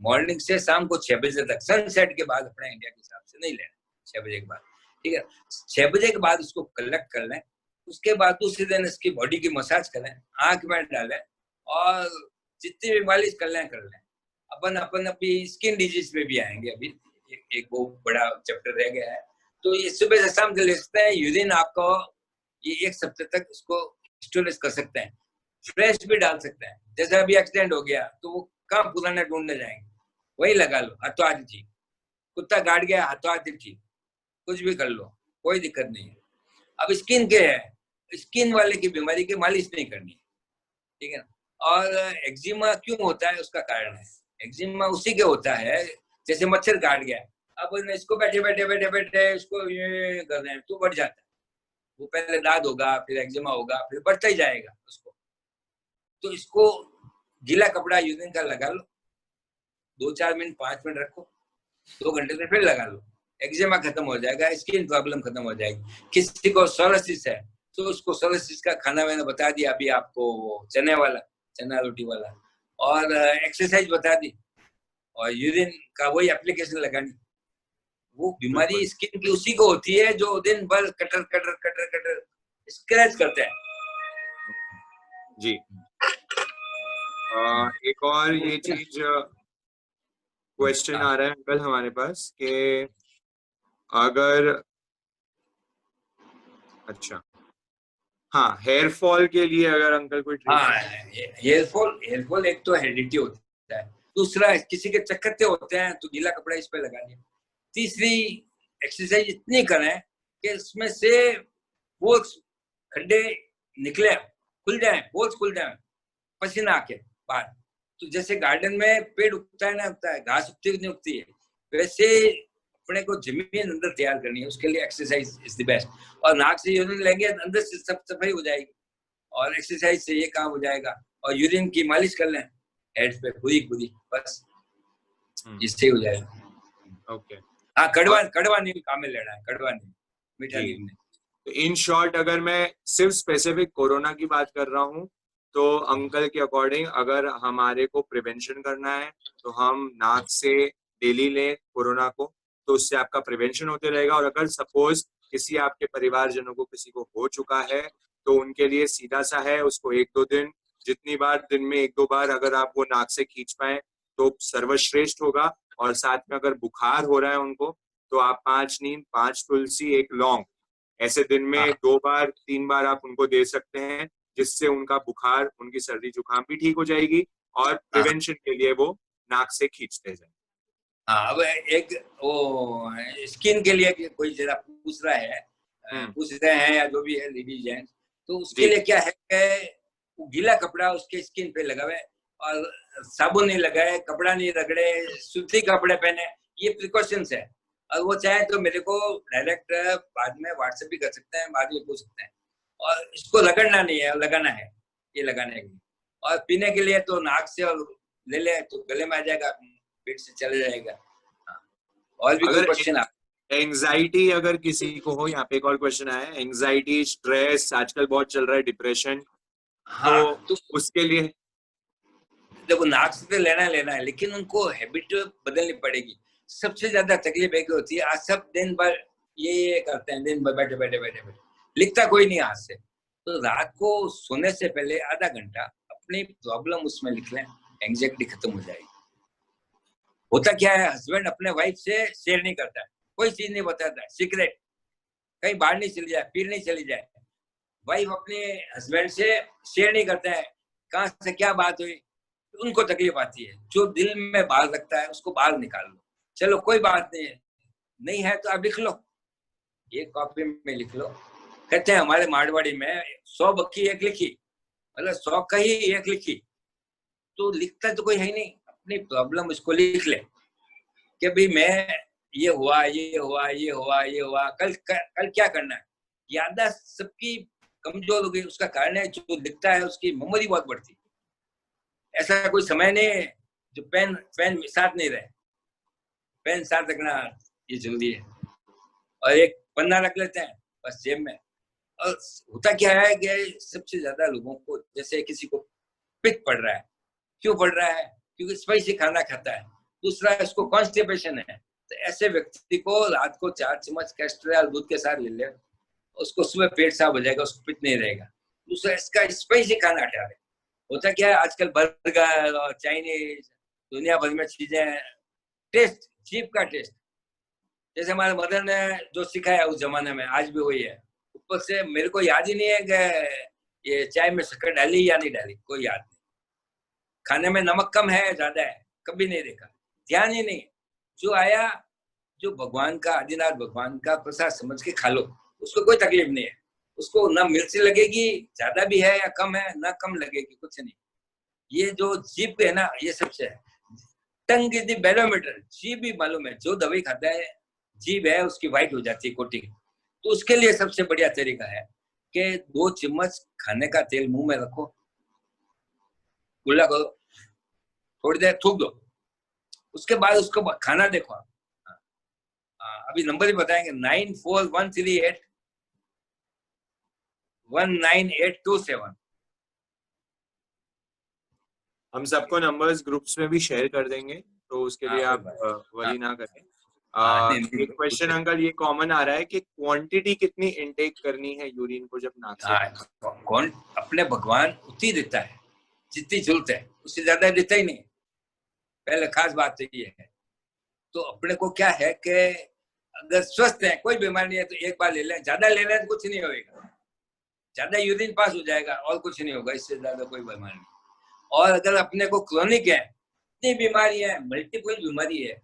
मॉर्निंग से शाम को 6 बजे तक, सनसेट के बाद, अपने इंडिया के हिसाब से नहीं लेना, 6 बजे के बाद, ठीक है। 6 बजे के बाद उसको कलेक्ट कर लें, उसके बाद दूसरे दिन इसकी बॉडी की मसाज करें, आंख में डालें, और जितनी भी मालिश कर लें। अपन अभी स्किन डिजीज पे भी आएंगे, अभी एक वो बड़ा चैप्टर रह गया है। तो ये सुबह से शाम से ले सकते हैं यूरिन, आपको ये 1 सप्ताह तक इसको स्टोरेज कर सकते हैं। फ्रेश भी डाल सकते हैं। जैसे अभी एक्सीडेंट हो गया तो वो कहाँ पुराना ढूंढने जाएंगे, वही लगा लो, हाथों हाथ ठीक। कुत्ता काट गया, हाथों हाथ ठीक, कुछ भी कर लो, कोई दिक्कत नहीं है। अब स्किन के है, स्किन वाले की बीमारी की मालिश नहीं करनी, ठीक है ना। और एक्जिमा क्यों होता है, उसका कारण है, एक्जिमा उसी के होता है, जैसे मच्छर काट गया, अब इसको बैठे बैठे बैठे बैठे इसको ये कर रहे हैं तो बढ़ जाता है। वो पहले दाद होगा, फिर एक्जिमा होगा, फिर बढ़ता ही जाएगा उसको। तो इसको गीला कपड़ा यूरिन का लगा लो, 2-4 मिनट 5 मिनट रखो, 2 घंटे से फिर लगा लो, एक्जिमा खत्म हो जाएगा, स्किन प्रॉब्लम खत्म हो जाएगी। किसी को सोरियासिस है तो उसको सोरियासिस का खाना मैंने बता दिया अभी आपको, चने वाला, चना रोटी वाला, और एक्सरसाइज बता दी, और यूरिन का वही एप्लीकेशन लगानी। वो बीमारी स्किन की उसी को होती है जो दिन भर cutter cutter cutter cutter scratch करते हैं। जी। एक और ये चीज क्वेश्चन आ रहा है अंकल हमारे पास कि अगर, अच्छा हाँ, हेयर फॉल के लिए अगर अंकल कोई हाँ, ट्रीटमेंट। हेयर फॉल एक तो हेरिडिटी होता है, दूसरा किसी के चक्कते होते हैं तो गीला कपड़ा इस पे लगा दिया, तीसरी एक्सरसाइज इतनी करें कि इसमें से पोल्स खड्डे निकले, खुल जाए, पोल्स खुल जाए, पसीना आके बाहर। तो जैसे गार्डन में पेड़ उगता है ना, उगता है, घास उगती नहीं उगती है, वैसे अपने को जमीन अंदर तैयार करनी है, उसके लिए एक्सरसाइज इज द बेस्ट। और नाक से यूरिन लेंगे अंदर से सब सफाई हो जाएगी, और एक्सरसाइज से ये काम हो जाएगा। और यूरिन की मालिश कर लें हेड पे पूरी पूरी, बस इससे हो जाएगा। ओके। हाँ, कड़वा कड़वा नीम काम में लेना है, कड़वा नीम, मीठा नीम नहीं। तो इन शॉर्ट अगर मैं सिर्फ स्पेसिफिक कोरोना की बात कर रहा हूँ तो अंकल के अकॉर्डिंग अगर हमारे को प्रिवेंशन करना है तो हम नाक से डेली लें कोरोना को, तो उससे आपका प्रिवेंशन होते रहेगा। और अगर सपोज किसी आपके परिवारजनों को किसी को हो चुका है तो उनके लिए सीधा सा है, उसको 1-2 दिन, जितनी बार दिन में 1-2 बार अगर आप वो नाक से खींच पाए तो सर्वश्रेष्ठ होगा। और साथ में अगर बुखार हो रहा है उनको तो आप 5 नीम, 5 तुलसी, 1 लौंग ऐसे दिन में 2 बार 3 बार आप उनको दे सकते हैं, जिससे उनका बुखार, उनकी सर्दी जुकाम भी ठीक हो जाएगी और प्रिवेंशन के लिए वो नाक से खींचते जाए। हाँ, अब एक वो स्किन के लिए कोई जरा पूछ रहा है, पूछ रहे हैं या जो भी है लेडीज जेंट्स, तो उसके लिए क्या है कि गीला कपड़ा उसके स्किन पे लगावे और साबुन नहीं लगाए, कपड़ा नहीं रगड़े, सूती कपड़े पहने, ये प्रिकॉशंस है। और वो चाहे तो मेरे को डायरेक्ट बाद में व्हाट्सएप भी कर सकते हैं, बाद में पूछ सकते हैं। और इसको रगड़ना नहीं है, लगाना है, ये लगाने के लिए। और पीने के लिए तो नाक से और ले ले तो गले में आ जाएगा, पेट से चले जाएगा। और भी कोई क्वेश्चन आप? एंजाइटी अगर किसी को हो, यहाँ पे एक और क्वेश्चन आया है, एंजाइटी, स्ट्रेस आजकल बहुत चल रहा है, डिप्रेशन, तो उसके लिए देखो नाक से तो लेना है, लेकिन उनको हैबिट बदलनी पड़ेगी। सबसे ज्यादा तकलीफ एक होती है, आज सब दिन भर ये करते हैं, दिन भर बैठे बैठे बैठे बैठे, लिखता कोई नहीं हाथ से। तो रात को सोने से पहले आधा घंटा अपनी प्रॉब्लम उसमें लिख लें, एंजाइटी खत्म हो जाएगी। होता क्या है, हस्बैंड अपने वाइफ से शेयर नहीं करता है, कोई चीज नहीं बताता है, सीक्रेट, कहीं बाहर नहीं चली जाए, पीर नहीं चली जाए, वाइफ अपने हस्बैंड से शेयर नहीं करता है कहाँ से क्या बात हुई, उनको तकलीफ आती है। जो दिल में बाहर लगता है उसको बाहर निकाल लो, चलो कोई बात नहीं है, नहीं है तो आप लिख लो, एक कॉपी में लिख लो। कहते हैं हमारे मारवाड़ी में 100 बक्की एक लिखी, मतलब 100 का ही एक लिखी। तो लिखता तो कोई है नहीं, अपनी प्रॉब्लम उसको लिख ले कि भाई मैं ये हुआ ये हुआ ये हुआ ये हुआ, कल क्या करना है। याददाश्त सबकी कमजोर हो गई, उसका कारण है जो लिखता है उसकी मेमोरी बहुत बढ़ती। ऐसा कोई समय नहीं जो पेन साथ नहीं रहे, पेन साथ रखना ये जरूरी है। और एक पन्ना रख लेते हैं बस जेब में। और होता क्या है कि सबसे ज्यादा लोगों को, जैसे किसी को पित्त पड़ रहा है, क्यों पड़ रहा है, क्योंकि स्पाइसी खाना खाता है। दूसरा इसको कॉन्स्टिपेशन है, तो ऐसे व्यक्ति को रात को 4 चम्मच कैस्टर और दूध के साथ ले ले, उसको सुबह पेट साफ हो जाएगा, उसको पित्त नहीं रहेगा। दूसरा इसका स्पाइसी खाना हटा दे। होता क्या है आजकल बर्गर और चाइनीज दुनिया भर में चीजें, टेस्ट, जीभ का टेस्ट, जैसे हमारे मदर ने जो सिखाया उस जमाने में आज भी वही है। ऊपर से मेरे को याद ही नहीं है कि ये चाय में शक्कर डाली या नहीं डाली कोई याद नहीं, खाने में नमक कम है ज्यादा है कभी नहीं देखा, ध्यान ही नहीं। जो आया, जो भगवान का, आदिनाथ भगवान का प्रसाद समझ के खा लो, उसको कोई तकलीफ नहीं है, उसको ना मिर्ची लगेगी ज्यादा भी है या कम है, ना कम लगेगी, कुछ नहीं। ये जो जीभ है ना, ये सबसे है, टंग इज द बैरोमीटर, जीभ भी मालूम है, जो दवाई खाता है जीभ है उसकी व्हाइट हो जाती है कोटिंग, तो उसके लिए सबसे बढ़िया तरीका है कि 2 चम्मच खाने का तेल मुंह में रखो, कुल्ला करो, थोड़ी देर थूक दो, उसके बाद उसको खाना देखो आप। अभी नंबर ही बताएंगे, 9413819827। हम सबको नंबर्स ग्रुप्स में भी शेयर कर देंगे, तो उसके लिए आप वरी ना करें। एक क्वेश्चन अंकल ये कॉमन आ रहा है कि क्वांटिटी कितनी इनटेक करनी है यूरिन को जब नाक से? कौन अपने भगवान उतनी देता है जितनी जरूरत है, उससे ज्यादा देता ही नहीं, पहले खास बात तो ये है। तो अपने को क्या है कि अगर स्वस्थ है, कोई बीमारी नहीं है, तो एक बार ले लें, ज्यादा ले लें तो कुछ नहीं होगा, ज्यादा यूरिन पास हो जाएगा और कुछ नहीं होगा, इससे ज्यादा कोई बीमारी नहीं। और अगर अपने को क्रोनिक है, इतनी बीमारी है, मल्टीपल बीमारी है,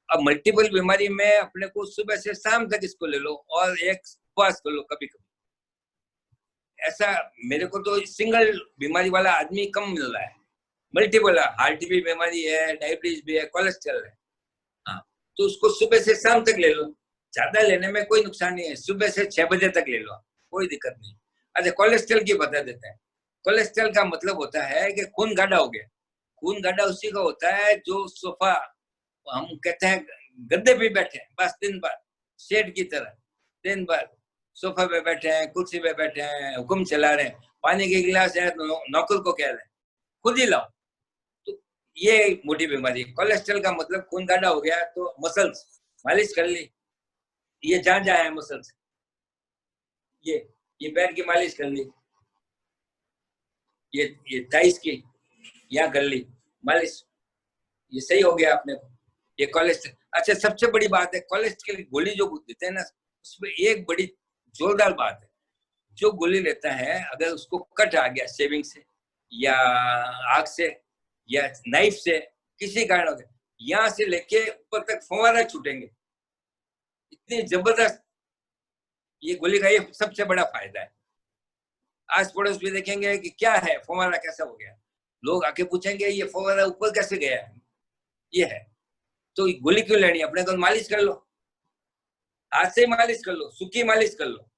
अब मल्टीपल बीमारी में अपने को सुबह से शाम तक इसको ले लो और एक उपवास कर लो कभी कभी, ऐसा मेरे को तो सिंगल बीमारी वाला आदमी कम मिल रहा है, मल्टीपल हार्ट की बीमारी है, डायबिटीज भी है, कोलेस्ट्रॉल है, हाँ, तो उसको सुबह से शाम तक ले लो, ज्यादा लेने में कोई नुकसान नहीं है, सुबह से 6 बजे तक ले लो, कोई दिक्कत नहीं। अच्छा, कोलेस्ट्रॉल की बता देते हैं। कोलेस्ट्रॉल का मतलब होता है कि खून गाढ़ा हो गया। खून गाढ़ा उसी का होता है जो सोफा, हम कहते हैं गद्दे पे बैठे हैं बस दिन भर, शेड की तरह दिन भर सोफा पे बैठे हैं, कुर्सी पे बैठे हैं, हुक्म चला रहे हैं, पानी के गिलास है तो नौकर को कह रहे हैं खुद ही लाओ, तो ये मोटी बीमारी है। कोलेस्ट्रॉल का मतलब खून गाढ़ा हो गया तो मसल्स मालिश कर ली, ये जहाँ जहाँ है मसल्स, ये पैर की मालिश कर ली, ये थाइस की यहाँ कर ली मालिश, ये सही हो गया अपने को, ये कोलेस्ट्रॉल। अच्छा, सबसे बड़ी बात है कोलेस्ट्रॉल की गोली जो देते हैं ना, उसमें एक बड़ी जोरदार बात है, जो गोली लेता है अगर उसको कट आ गया शेविंग से या आग से या नाइफ से, किसी कारण हो गया, यहाँ से लेके ऊपर तक फंवारा छूटेंगे, इतनी जबरदस्त ये गोली का, ये सबसे बड़ा फायदा है। आस पड़ोस भी देखेंगे कि क्या है फंवारा कैसा हो गया, लोग आके पूछेंगे ये फंवारा ऊपर कैसे गया है, ये है, तो गोली क्यों लेनी, अपने को मालिश कर लो, हाथ से मालिश कर लो, सूखी मालिश कर लो,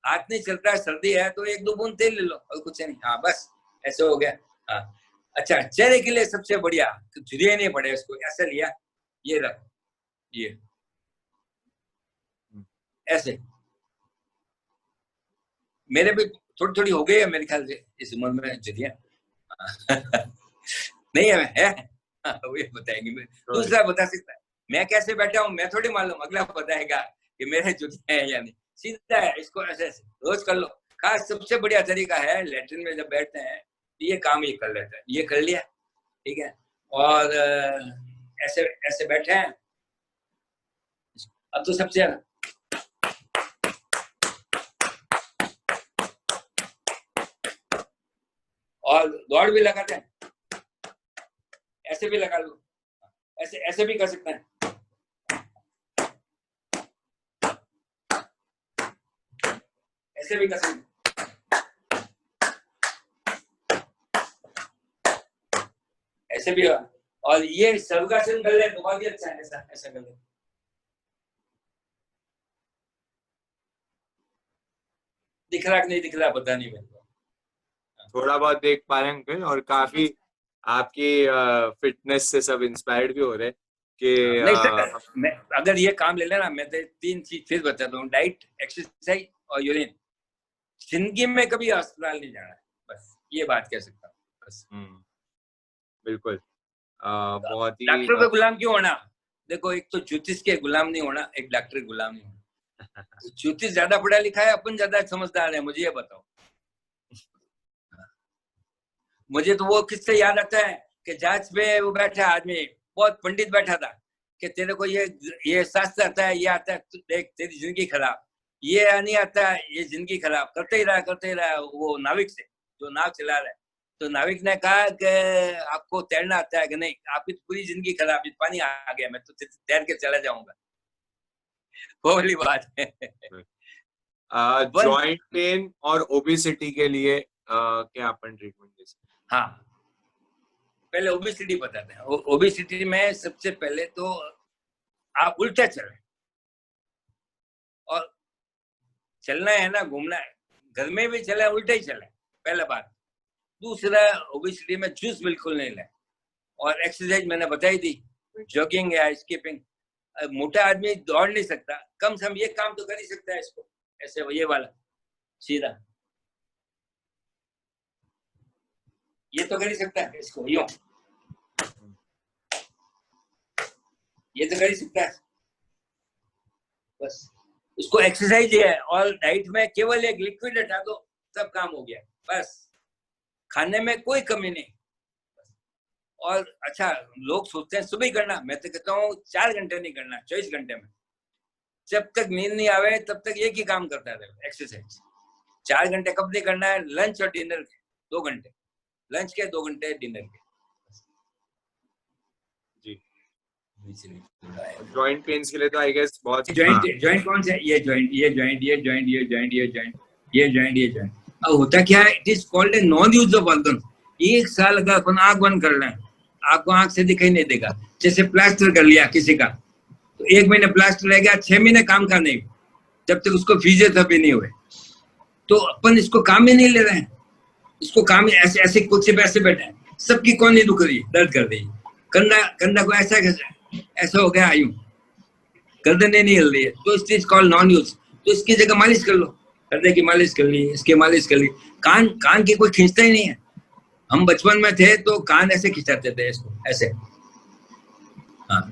हाथ नहीं चलता है, सर्दी है तो 1-2 बूंद तेल ले लो और कुछ नहीं, हाँ बस ऐसे हो गया। हाँ, अच्छा, चेहरे के लिए सबसे बढ़िया, झुरिया नहीं पड़े, इसको ऐसा लिया, ये रख, ये ऐसे, मेरे भी थोड़ी थोड़ी हो गई है मेरे ख्याल से इस उम्र में झुरिया नहीं है, हाँ, वो बताएंगे, दूसरा बता सकता है, मैं कैसे बैठा हूँ मैं थोड़ी मालूम, अगला बताएगा कि मेरे जुतियां हैं या नहीं, सीधा है, इसको ऐसे रोज कर लो। खास सबसे बढ़िया तरीका है, लेटरिन में जब बैठते हैं ये काम ये कर लेते हैं, ये कर लिया, ठीक है, और ऐसे ऐसे बैठे हैं, अब तो सबसे और दौड़ भी लगाते हैं, ऐसे भी लगा लो, ऐसे ऐसे भी कर सकते हैं, ऐसे भी कर सकते हैं, ऐसे भी, और ये सर्वासन कर ले तो बहुत ही अच्छा है, ऐसा ऐसा कर ले, दिख रहा कि नहीं दिख रहा पता नहीं, मेरे को थोड़ा बहुत देख पा रहे हैं अंकल, और काफी आपकी फिटनेस से सब इंस्पायर्ड भी हो रहे कि नहीं सर, मैं अगर ये काम ले लेना, मैं तो 3 चीज फिर बताता हूँ, डाइट, एक्सरसाइज और यूरिन, जिंदगी में कभी अस्पताल नहीं जाना है, बस ये बात कह सकता हूँ बस। बिल्कुल, बहुत ही डॉक्टर का गुलाम क्यों होना, देखो एक तो ज्योतिष के गुलाम नहीं होना, एक डॉक्टर गुलाम नहीं होना, ज्योतिष ज्यादा पढ़ा लिखा है, अपन ज्यादा समझदार है, मुझे ये बताओ। मुझे तो वो किससे याद आता है कि जांच पे वो बैठा आदमी, बहुत पंडित बैठा था कि तेरे को ये शास्त्र आता है, ये आता है, देख तेरी जिंदगी खराब, ये नहीं आता, ये जिंदगी खराब करते ही रहा। वो नाविक से जो नाव चला रहा है, तो नाविक ने कहा कि आपको तैरना आता है कि नहीं? आपकी तो पूरी जिंदगी खराब, पानी आ गया, मैं तो तैर के चला जाऊंगा। वो वाली बात है। जॉइंट पेन और ओबेसिटी के लिए क्या अपन ट्रीटमेंट दे सकते हैं? हाँ, पहले ओबेसिटी बताते हैं। ओबेसिटी में सबसे पहले तो आप उल्टा चलें, और चलना है ना, घूमना है, घर में भी चले उल्टा ही चले, पहला बात। दूसरा, ओबेसिटी में जूस बिल्कुल नहीं लें, और एक्सरसाइज मैंने बताई थी, जॉगिंग या स्किपिंग। मोटा आदमी दौड़ नहीं सकता, कम से कम ये काम तो कर ही सकता है, इसको ऐसे ये वाला सीधा, ये तो कर ही सकता है, इसको यूं, ये तो कर ही सकता है, बस उसको एक्सरसाइज है। और डाइट में केवल एक लिक्विड हटा दो, सब काम हो गया, बस। खाने में कोई कमी नहीं। और अच्छा, लोग सोचते हैं सुबह करना, मैं तो कहता हूँ 4 घंटे नहीं करना, 24 घंटे में। जब तक नींद नहीं आवे तब तक एक ही काम करता रहे, एक्सरसाइज। 4 घंटे कब नहीं करना है? लंच और डिनर के 2 घंटे, लंच के 2 घंटे डिनर के। जॉइंट पेन्स के लिए तो आई गेस बहुत जॉइंट कौन सा? ये जॉइंट। अब होता क्या है, it is called a non use of organ. 1 साल अगर अपन आंख बंद कर लें, आपको आंख से दिखाई नहीं देगा। जैसे प्लास्टर कर लिया किसी का, तो 1 महीने प्लास्टर रह गया, 6 महीने काम का नहीं, जब तक उसको फिजियोथेरेपी नहीं हुए। तो अपन इसको काम ही नहीं ले रहे हैं, इसको काम ऐसे ऐसे कुर्सी पे ऐसे बैठे हैं, सबकी कौन नहीं दुख रही, दर्द कर रही, कंधा को ऐसा हो गया, आयु गर्दन नहीं हिल रही है, तो इस चीज कॉल नॉन यूज। तो इसकी जगह मालिश कर लो, गर्दन की मालिश कर ली, इसकी मालिश कर ली। कान की कोई खींचता ही नहीं है। हम बचपन में थे तो कान ऐसे खिंचाते थे, इसको ऐसे। हाँ,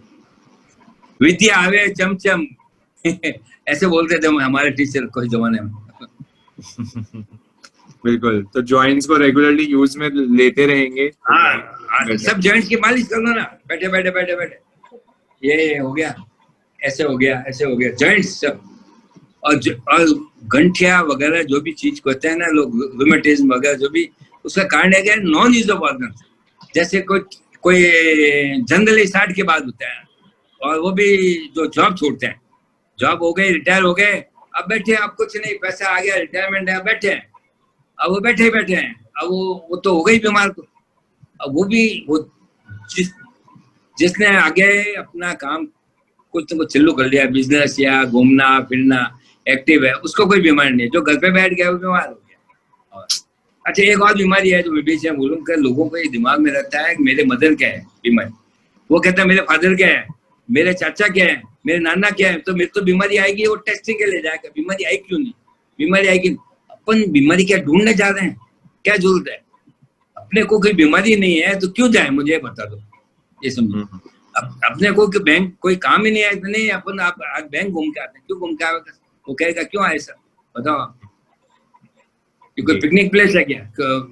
विद्या आवे चमचम ऐसे बोलते थे हमारे टीचर कोई जमाने में। बिल्कुल, तो जॉइंट्स को रेगुलरली यूज में लेते रहेंगे। हाँ, सब जॉइंट्स की मालिश कर लो ना, बैठे। ये हो गया, ऐसे हो गया, ऐसे हो गया, जॉइंट्स सब। और गंठिया वगैरह जो भी चीज कहते हैं ना लोग, रूमेटिज्म वगैरह जो भी, उसका कारण है नॉन यूज ऑफ ऑर्गन। जैसे कोई जनरली 60 के बाद होता है, और वो भी जो जॉब छोड़ते हैं, जॉब हो गई, रिटायर हो गए, अब बैठे, अब कुछ नहीं, पैसा आ गया, रिटायरमेंट है, अब बैठे हैं। अब वो बैठे हैं, अब वो तो हो गई बीमार। को अब वो जिसने आगे अपना काम कुछ न कुछ चालू कर लिया, बिजनेस या घूमना फिरना, एक्टिव है, उसको कोई बीमारी नहीं। जो घर पे बैठ गया वो बीमार हो गया। अच्छा, एक और बीमारी है जो बीच में बोलूँ कि लोगों को ये दिमाग में रहता है कि मेरे मदर क्या है बीमारी, वो कहता है मेरे फादर क्या है, मेरे चाचा क्या है, मेरे नाना क्या है, तो मेरे तो बीमारी आएगी, वो टेस्टिंग के लिए जाएगा, बीमारी आई क्यों नहीं, बीमारी आएगी। अपन बीमारी क्या ढूंढने जा रहे हैं, क्या जरूरत है? अपने को कोई बीमारी नहीं है तो क्यों जाए, मुझे बता दो, ये समझो। अपने को बैंक कोई काम ही नहीं है, नहीं अपन आप आज बैंक घूम के आते हैं, क्यों घूम के आएगा? वो कहेगा क्यों आए सर, बताओ आप। कोई पिकनिक प्लेस है क्या?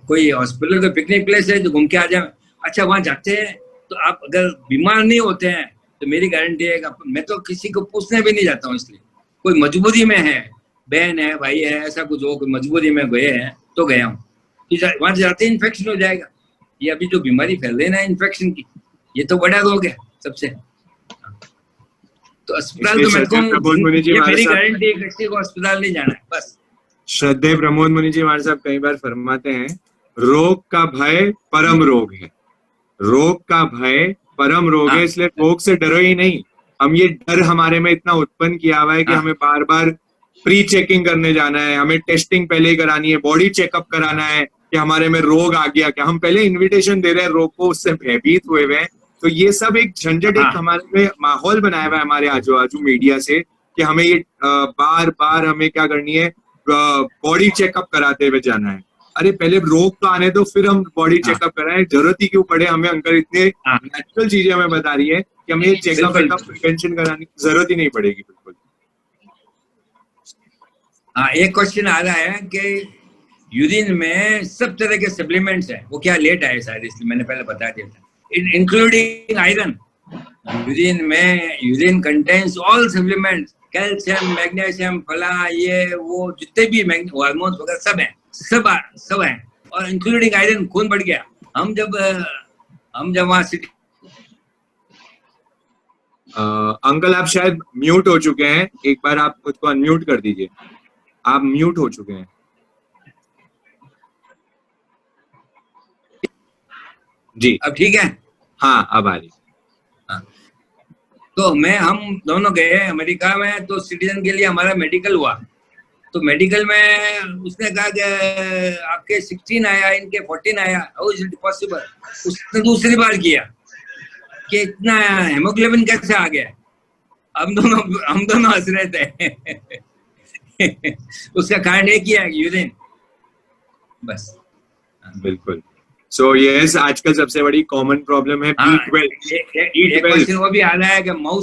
कोई हॉस्पिटल का पिकनिक प्लेस है जो घूम के आ जाए? अच्छा, वहां जाते हैं तो आप अगर बीमार नहीं होते हैं तो मेरी गारंटी है कि मैं तो किसी को पूछने भी नहीं जाता हूँ। इसलिए कोई मजबूरी में है, बहन है, भाई है, ऐसा कुछ हो, कोई मजबूरी में गए हैं तो गया हूँ, वहां जाते इन्फेक्शन हो जाएगा। ये अभी जो बीमारी फैल रही है ना इन्फेक्शन की, ये तो बड़ा रोग है सबसे। तो अस्पताल तो मेरी गारंटी है, किसी को अस्पताल नहीं जाना है, बस। श्रद्धेय प्रमोद मुनि जी हमारे साहब कई बार फरमाते हैं, रोग का भय परम रोग है, रोग का भय परम रोग है, इसलिए रोग से डरो ही नहीं। हम ये डर हमारे में इतना उत्पन्न किया हुआ है कि हमें बार बार प्री चेकिंग करने जाना है, हमें टेस्टिंग पहले ही करानी है, बॉडी चेकअप कराना है कि हमारे में रोग आ गया क्या। हम पहले इन्विटेशन दे रहे हैं रोग को, उससे भयभीत हुए हुए हैं। तो ये सब एक झंझट, एक हमारे में माहौल बनाया हुआ है हमारे आजू बाजू मीडिया से, कि हमें ये बार बार हमें क्या करनी है, बॉडी चेकअप कराते हुए जाना है। अरे पहले रोग तो आने दो, फिर हम बॉडी चेकअप कराएं। जरूरत ही क्यों पड़े हमें, अंकल इतने नेचुरल चीजें हमें बता रही है कि हमें चेकअप प्रिवेंशन कराने की जरूरत ही नहीं पड़ेगी। बिल्कुल। हाँ, एक क्वेश्चन आ रहा है कि यूरिन में सब तरह के सप्लीमेंट्स हैं, वो क्या लेट आए शायद, इसलिए मैंने पहले बता दिया था, including iron. Urine contains all supplements calcium, magnesium, फला, ये वो जितने भी हार्मोन्स वगैरह सब हैं, सब हैं, और इंक्लूडिंग आयरन। खून बढ़ गया। हम जब वहाँ सिटी। अंकल आप शायद म्यूट हो चुके हैं, एक बार आप खुद को अनम्यूट कर दीजिए। आप म्यूट हो चुके हैं जी। अब ठीक है? हाँ अब आ रही। हाँ। तो हम दोनों गए अमेरिका में, तो सिटीजन के लिए हमारा मेडिकल हुआ। तो मेडिकल में उसने कहा कि आपके 16 आया, इनके 14 आया, हाउ इज इट पॉसिबल? उसने दूसरी बार किया कि इतना हेमोग्लोबिन कैसे आ गया। हम दोनों हंस रहे थे। उसका कारण एक ही है, यूरिन, बस। बिल्कुल। सो यस, आजकल सबसे बड़ी कॉमन प्रॉब्लम है B12। एक क्वेश्चन वो भी आ रहा है कि मुंह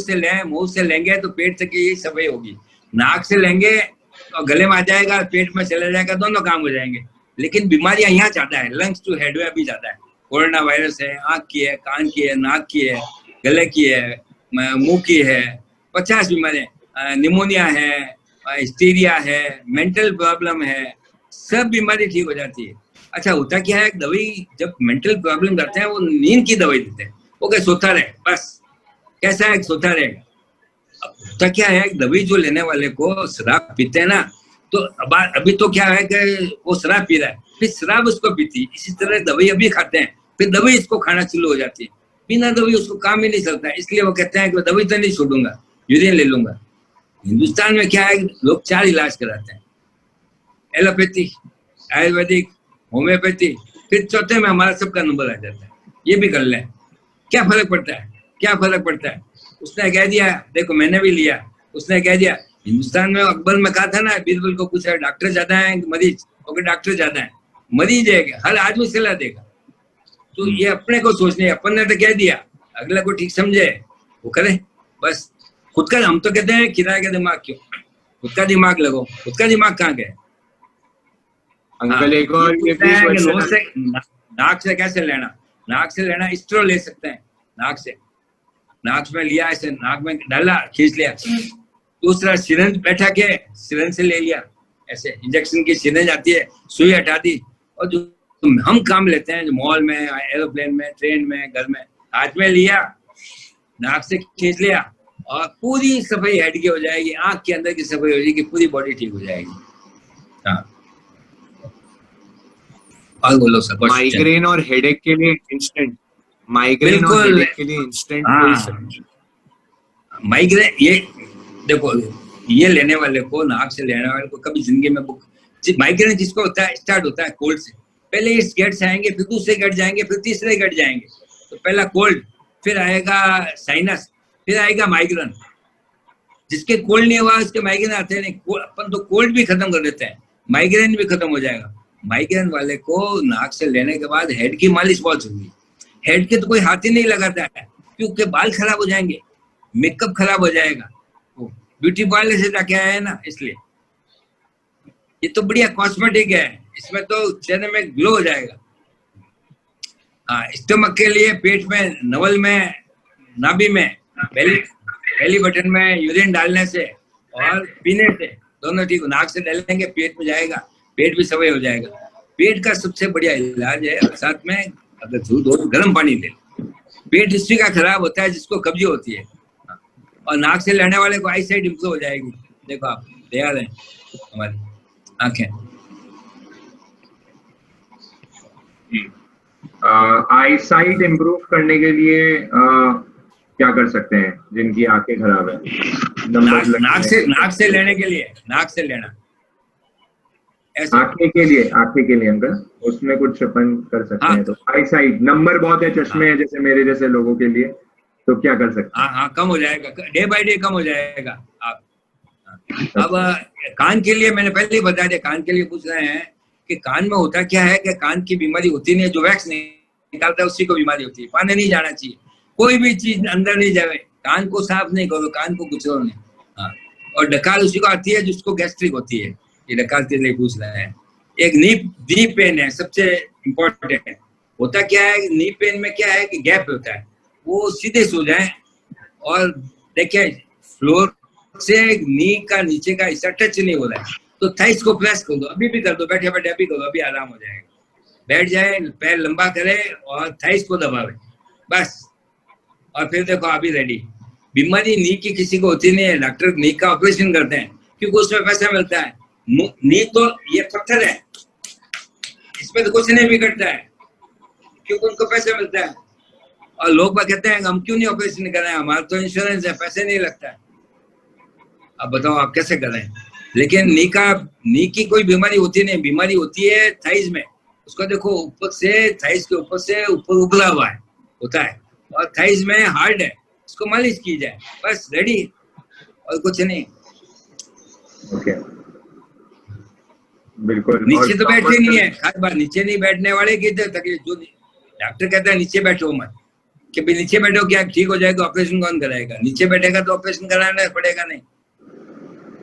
से लेंगे तो पेट तक यही सफाई होगी, नाक से लेंगे तो गले में आ जाएगा, पेट में चला जाएगा, दोनों काम हो जाएंगे। लेकिन बीमारियां यहाँ ज्यादा है, लंग्स टू हेड में भी ज्यादा है। कोरोना वायरस है, आंख की है, कान की है, नाक की है, गले की है, मुंह की है, 50 बीमारियां, निमोनिया है, हिस्टीरिया है, मेंटल प्रॉब्लम है, सब बीमारी ठीक हो जाती है। अच्छा, होता क्या है, दवाई जब मेंटल प्रॉब्लम करते हैं वो नींद की दवाई देते हैं, वो क्या सोता रहे बस। कैसा है, सोता रहेगा। अब होता क्या है, दवाई जो लेने वाले को शराब पीते हैं ना, तो अभी तो क्या है कि वो शराब पी रहा है, फिर शराब उसको पीती, इसी तरह दवाई अभी खाते हैं, फिर दवाई इसको खाना शुरू हो जाती है। बिना दवाई उसको काम ही नहीं चलता है, इसलिए वो कहते हैं कि दवाई तो नहीं छोड़ूंगा, यूरिन ले लूंगा। हिंदुस्तान में क्या है, लोग 4 इलाज कराते हैं, एलोपैथी, आयुर्वेदिक, होम्योपैथी, फिर चौथे में हमारा सबका नंबर आ जाता है, ये भी कर लें, क्या फर्क पड़ता है, क्या फर्क पड़ता है। उसने कह दिया, देखो मैंने भी लिया, उसने कह दिया, हिंदुस्तान में अकबर में कहा था ना, बीरबल को पूछा डॉक्टर ज्यादा है कि मरीज, ओके डॉक्टर ज्यादा है, मरीज है हर आदमी सलाह देगा। तो ये अपने को सोचने, अपन ने तो कह दिया, अगला को ठीक समझे वो करे बस। खुद का, हम तो कहते हैं किराए का दिमाग क्यों, खुद का दिमाग लगो, खुद का दिमाग कहाँ गया। अंकल एक और ये भी क्वेश्चन, नाक से कैसे लेना, नाक से लेना, स्ट्रो ले सकते हैं नाक से, नाक में लिया, ऐसे नाक में डाला, खींच लिया। दूसरा सिरिंज बैठा के सिरिंज से ले लिया, ऐसे इंजेक्शन की सिरिंज आती है, सुई हटा दी। और जो हम काम लेते हैं, जो मॉल में, एरोप्लेन में, ट्रेन में, घर में, हाथ में लिया, नाक से खींच लिया, और पूरी सफाई हेड की हो जाएगी, आंख के अंदर की सफाई हो जाएगी, पूरी बॉडी ठीक हो जाएगी। हाँ, और बोलो सर। माइग्रेन और हेडेक के लिए इंस्टेंट, माइग्रेन और हेडेक के लिए इंस्टेंट माइग्रेन, ये देखो, ये लेने वाले को, नाक से लेने वाले को कभी जिंदगी में माइग्रेन जिसको होता है, स्टार्ट होता है कोल्ड से, पहले इस गेट से आएंगे, फिर दूसरे गेट जाएंगे, फिर तीसरे गेट जाएंगे। तो पहला कोल्ड, फिर आएगा साइनस, फिर आएगा माइग्रेन। जिसके कोल्ड नहीं हुआ उसके माइग्रेन आते नहीं। अपन तो कोल्ड भी खत्म कर देते हैं, माइग्रेन भी खत्म हो जाएगा। माइग्रेन वाले को नाक से लेने के बाद हेड की मालिश बहुत जरूरी है। हेड के तो कोई हाथ ही नहीं लगाता है, क्योंकि बाल खराब हो जाएंगे, मेकअप खराब हो जाएगा, ब्यूटी पार्लर से जाके आया है ना, इसलिए। ये तो बढ़िया कॉस्मेटिक है, इसमें तो चेहरे में ग्लो हो जाएगा। हाँ, स्टमक के लिए पेट में, नवल में, नाभि में, बेली बटन में यूरिन डालने से और पीने से दोनों ठीक। नाक से डालेंगे, पेट में जाएगा, पेट भी सफाई हो जाएगा। पेट का सबसे बढ़िया इलाज है, साथ में अगर दूध हो गर्म पानी ले। पेट हिस्ट्री का खराब होता है जिसको कब्जी होती है, और नाक से लेने वाले को आई साइट इम्प्रूव हो जाएगी। देखो आप तैयार हैं, हमारी आंखें। आई साइट इम्प्रूव करने के लिए क्या कर सकते हैं जिनकी आंखें खराब है? नाक से लेने के लिए, नाक से लेना आंखें के लिए अंकल, उसमें कुछ अपन कर सकते हैं। तो आई साइट, नंबर बहुत है चश्मे है जैसे मेरे जैसे लोगों के लिए, तो क्या कर सकते हैं? हाँ, कम हो जाएगा, डे बाय डे कम हो जाएगा। आप अब कान के लिए मैंने पहले ही बता दिया, कान के लिए पूछ रहे हैं कि कान में होता क्या है कि कान की बीमारी होती नहीं है, जो वैक्स नहीं निकालता है उसी को बीमारी होती है। पानी नहीं जाना चाहिए, कोई भी चीज अंदर नहीं जाए, कान को साफ नहीं करो, कान को कुचलो नहीं। हाँ, और डकार उसी को आती है जिसको गैस्ट्रिक होती है, ये डकार के लिए पूछ रहे हैं। एक नी पेन है, सबसे इम्पोर्टेंट है। होता क्या है, नी पेन में क्या है कि गैप होता है, वो सीधे सो जाए और देखिए फ्लोर से नी का नीचे का हिस्सा टच नहीं हो रहा है तो थाइस को प्रेस कर दो, अभी भी कर दो, बैठे बैठे अभी करो, अभी आराम हो जाएगा। बैठ जाए, पैर लंबा करे और थाइस को दबावे, बस। और फिर देखो अभी रेडी। बीमारी नी की किसी को होती नहीं है, डॉक्टर नी का ऑपरेशन करते हैं क्योंकि उसमें पैसा मिलता है। नी तो ये पत्थर है, इसमें तो कुछ नहीं बिगड़ता है क्योंकि उनको पैसा मिलता है। और लोग कहते हैं हम क्यों नहीं ऑपरेशन कर रहे हैं, हमारा तो इंश्योरेंस है, पैसे नहीं लगता है। अब बताओ आप कैसे कर रहे हैं। लेकिन नी की कोई बीमारी होती नहीं, बीमारी होती है थाइज में। उसको देखो ऊपर से, थाइज के ऊपर से ऊपर उबला हुआ है होता है और थाइज में हार्ड है, उसको मालिश की जाए, बस रेडी, और कुछ नहीं। ओके, बिल्कुल। नीचे तो बैठते नहीं है, खास बात नीचे नहीं बैठने वाले की तकलीफ। जो डॉक्टर कहता है नीचे बैठो मत, कि भाई नीचे बैठो क्या ठीक हो जाएगा, ऑपरेशन कौन कराएगा? नीचे बैठेगा तो ऑपरेशन कराना पड़ेगा नहीं,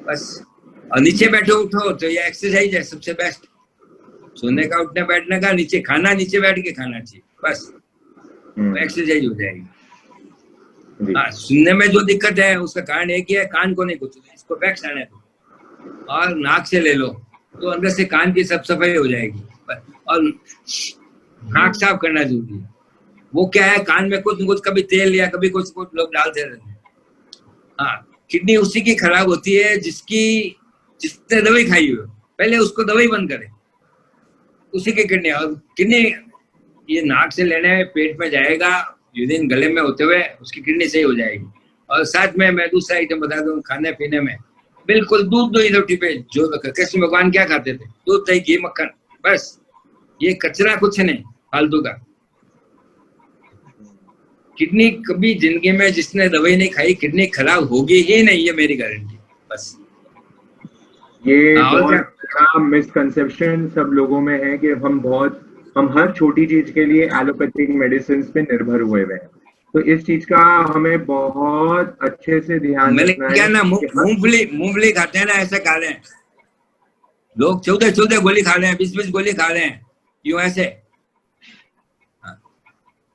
बस। और नीचे बैठो उठो तो ये एक्सरसाइज है सबसे बेस्ट, सोने का उठने बैठने का, नीचे खाना, नीचे बैठ के खाना चाहिए, बस एक्सरसाइज हो जाएगी। हाँ, सुनने में जो दिक्कत है उसका कारण एक ही है, कान को नहीं कुछ, इसको वैक्स आने दो और नाक से ले लो तो अंदर से कान की सब सफाई हो जाएगी। और नाक साफ करना जरूरी है। वो क्या है, कान में कुछ न कुछ कभी तेल या कभी कुछ लोग डालते रहते हैं। हाँ, किडनी उसी की खराब होती है जिसने दवाई खाई हो, पहले उसको दवाई बंद करे, उसी की किडनी। और किडनी ये नाक से लेने पेट में जाएगा, यूरिन गले में होते हुए उसकी किडनी सही हो जाएगी। और साथ में मैं दूसरा आइटम बता दूं, खाने पीने में बिल्कुल दूध दही रोटी पे जो कृष्ण भगवान क्या खाते थे, दूध दही घी मक्खन, बस। ये कचरा कुछ नहीं फालतू का। किडनी कभी जिंदगी में जिसने दवाई नहीं खाई, किडनी खराब होगी ही नहीं, ये मेरी गारंटी, बस। ये बहुत बड़ा मिसकंसेप्शन सब लोगों में है कि हम हर छोटी चीज के लिए एलोपैथिक मेडिसिन पे निर्भर हुए हैं। तो इस चीज का हमें बहुत अच्छे से ध्यान रखना है। क्या ना मूंगफली खाते हैं ना, ऐसे खा रहे हैं लोग, 14 गोली खा रहे हैं, 20 गोली खा रहे हैं, क्यों ऐसे?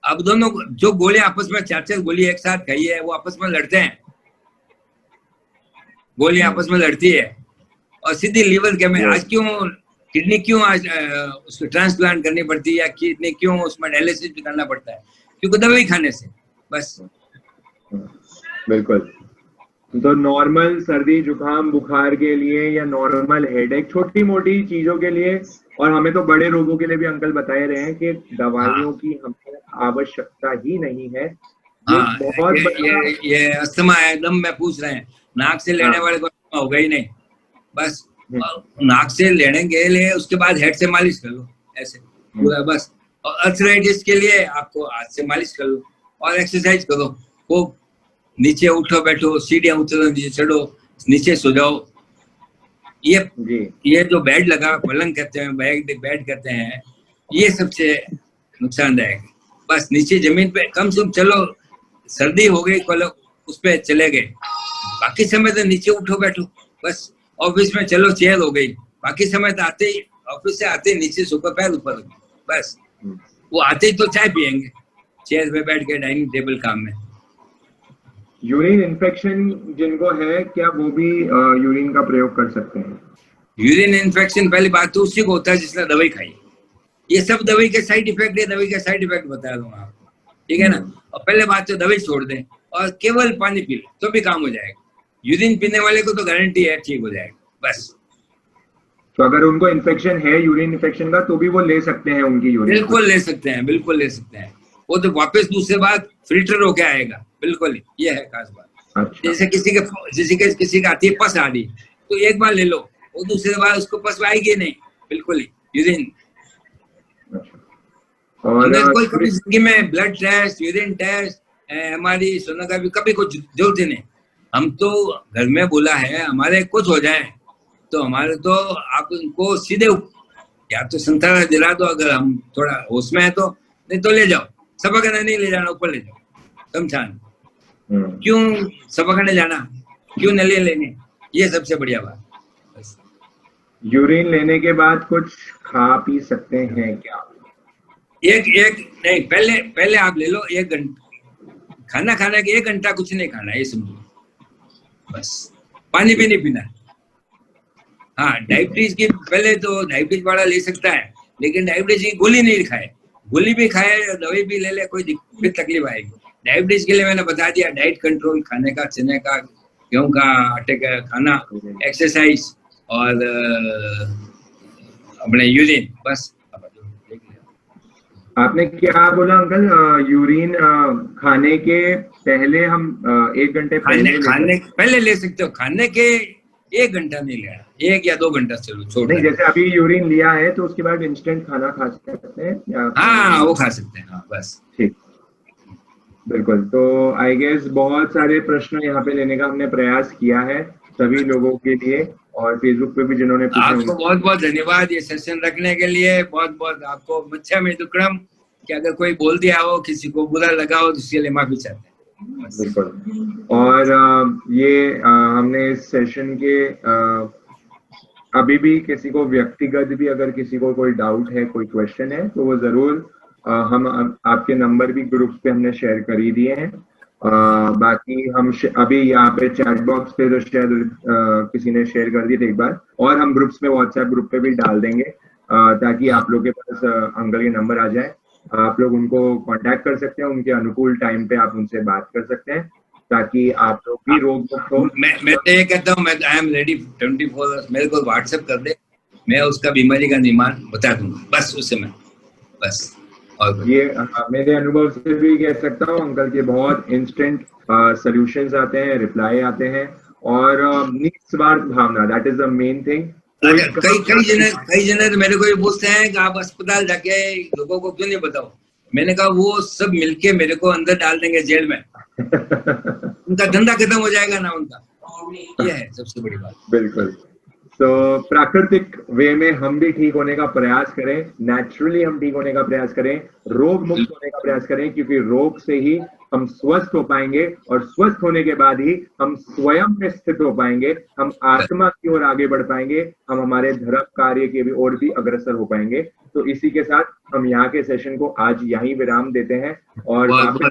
अब दोनों जो गोली आपस में 4 गोली एक साथ खाई है, वो आपस में लड़ते हैं, गोली आपस में लड़ती है और सीधी लीवर के में। आज क्यों किडनी क्यों आज उसको ट्रांसप्लांट करनी पड़ती है, या किडनी क्यों उसमें डायलिसिस भी करना पड़ता है? क्योंकि दवाई खाने से, बस। बिल्कुल। तो नॉर्मल सर्दी जुकाम बुखार के लिए या नॉर्मल हेडेक, छोटी मोटी चीजों के लिए, और हमें तो बड़े रोगों के लिए भी अंकल बताए रहे हैं कि दवाइयों की हमें आवश्यकता ही नहीं है। हाँ, ये अस्थमा है, दम में पूछ रहे हैं, नाक से लेने वाले को अस्थमा होगा ही नहीं, बस। नाक से लेने के लिए उसके बाद हेड से मालिश कर लो, ऐसे पूरा, बस। और अर्थराइटिस के लिए आपको हाथ से मालिश कर लो और एक्सरसाइज करो, खूब नीचे उठो बैठो, सीढ़ियां उतरो, नीचे चढ़ो, नीचे सो जाओ। ये जो बेड लगा, पलंग कहते हैं, बेड कहते हैं, ये सबसे नुकसानदायक है। बस नीचे जमीन पे कम से कम चलो, सर्दी हो गई कल उस पे चले गए, बाकी समय तो नीचे उठो बैठो, बस। ऑफिस में चलो चेयर हो गई, बाकी समय तो आते ही ऑफिस से आते ही नीचे सोकर पैर ऊपर, बस। वो आते ही तो चाय पियेंगे चेयर पे बैठ के, डाइनिंग टेबल काम में। यूरिन इन्फेक्शन जिनको है, क्या वो भी यूरिन का प्रयोग कर सकते हैं? यूरिन इन्फेक्शन पहली बात तो उसी को होता है जिसने दवाई खाई। ये सब दवाई के साइड इफेक्ट है, दवाई के साइड इफेक्ट बता दूंगा आपको, ठीक है ना। और पहले बात तो दवाई छोड़ दें और केवल पानी पी ले तो भी काम हो जाएगा। यूरिन पीने वाले को तो गारंटी है ठीक हो जाएगा, बस। तो अगर उनको इन्फेक्शन है यूरिन इन्फेक्शन का, तो भी वो ले सकते हैं उनकी यूरिन? बिल्कुल ले सकते हैं, बिल्कुल ले सकते हैं। वो तो वापस दूसरे बार फिल्टर होके आएगा, बिल्कुल। ये है खास बात। अच्छा। जैसे किसी का आती है पस आ रही, तो एक बार ले लो, वो दूसरी बार उसको पस आएगी नहीं, बिल्कुल ही यूरिन। और कोई कभी जिंदगी में ब्लड टेस्ट, यूरिन टेस्ट, हमारी सोनोग्राफी कभी कुछ जरूरत ही नहीं। हम तो घर में बोला है, हमारे कुछ हो जाए तो हमारे तो आप उनको सीधे या तो संतरा दिला दो, अगर हम थोड़ा होश में है तो, नहीं तो ले जाओ, सबका नहीं ले जाना, ऊपर ले जाओ शमशान। क्यों सबका जाना, क्यों नली लेने, ये सबसे बढ़िया बात। यूरिन लेने के बाद कुछ खा पी सकते हैं क्या? एक नहीं, पहले आप ले लो 1 घंटा खाना खाने के 1 घंटा कुछ नहीं खाना, ये समझो, बस। पानी भी नहीं पीना। हाँ, डायबिटीज की पहले तो डायबिटीज वाला ले सकता है, लेकिन डायबिटीज की गोली नहीं खाए, गोली भी खाए दवाई भी ले ले, कोई फिर तकलीफ आएगी। डायबिटीज के लिए मैंने बता दिया, डाइट कंट्रोल, खाने का, चने का, गेहूं का, आटे का खाना, एक्सरसाइज और अपने यूरिन, बस। आपने क्या बोला अंकल? यूरिन खाने के पहले हम 1 घंटे खाने पहले ले सकते हो, खाने के 1 घंटा नहीं लेना, 1 या 2 घंटा चलो छोड़। नहीं, जैसे अभी यूरिन लिया है तो उसके बाद इंस्टेंट खाना खा सकते हैं या? हाँ, वो खा सकते हैं, हाँ, बस। ठीक, बिल्कुल। तो आई गेस बहुत सारे प्रश्न यहाँ पे लेने का हमने प्रयास किया है सभी लोगों के लिए, और फेसबुक पे भी जिन्होंने पूछा। आपको बहुत बहुत धन्यवाद ये सेशन रखने के लिए, बहुत बहुत आपको मच्छा में दुक्कड़म कि अगर कोई बोल दिया हो, किसी को बुरा लगा हो, तो इसके लिए माफी चाहते हैं। बिल्कुल। और ये हमने इस सेशन के अभी भी किसी को व्यक्तिगत भी अगर किसी को कोई डाउट है, कोई क्वेश्चन है, तो वो जरूर हम आपके नंबर भी ग्रुप्स पे हमने शेयर कर ही दिए हैं। बाकी हम अभी यहाँ पे चैट बॉक्स पे तो शायद किसी ने शेयर कर दिए थे एक बार, और हम ग्रुप्स में, व्हाट्सएप ग्रुप पे भी डाल देंगे ताकि आप लोग के पास अंकल के नंबर आ जाए। आप लोग उनको कांटेक्ट कर सकते हैं, उनके अनुकूल टाइम पे आप उनसे बात कर सकते हैं ताकि आप लोग भी रोग मुक्त हो। मैं तो ये कहता हूँ, मैं आई एम रेडी 24 आवर्स, मेरे को व्हाट्सएप कर दे, मैं उसका बीमारी का निदान बता दूंगा, बस उससे मैं बस। और ये मेरे अनुभव से भी कह सकता हूँ अंकल के बहुत इंस्टेंट सॉल्यूशंस आते हैं, रिप्लाई आते हैं, और निस्वार्थ भावना, that is the main thing. कई जने तो मेरे को ये पूछते हैं कि आप अस्पताल जाके लोगों को क्यों नहीं बताओ। मैंने कहा वो सब मिलके मेरे को अंदर डाल देंगे जेल में उनका धंधा खत्म हो जाएगा ना उनका। ये है सबसे बड़ी बात। बिल्कुल। तो प्राकृतिक वे में हम भी ठीक होने का प्रयास करें, नेचुरली हम ठीक होने का प्रयास करें, रोग मुक्त होने का प्रयास करें, क्योंकि रोग से ही हम स्वस्थ हो पाएंगे, और स्वस्थ होने के बाद ही हम स्वयं में स्थित हो पाएंगे, हम आत्मा की ओर आगे बढ़ पाएंगे, हम हमारे धर्म कार्य के भी और भी अग्रसर हो पाएंगे। तो इसी के साथ हम यहाँ के सेशन को आज यहीं विराम देते हैं, और आपको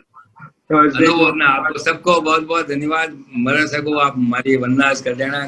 सबको बहुत बहुत धन्यवाद। मरा सको आप हमारी वंदना कर देना।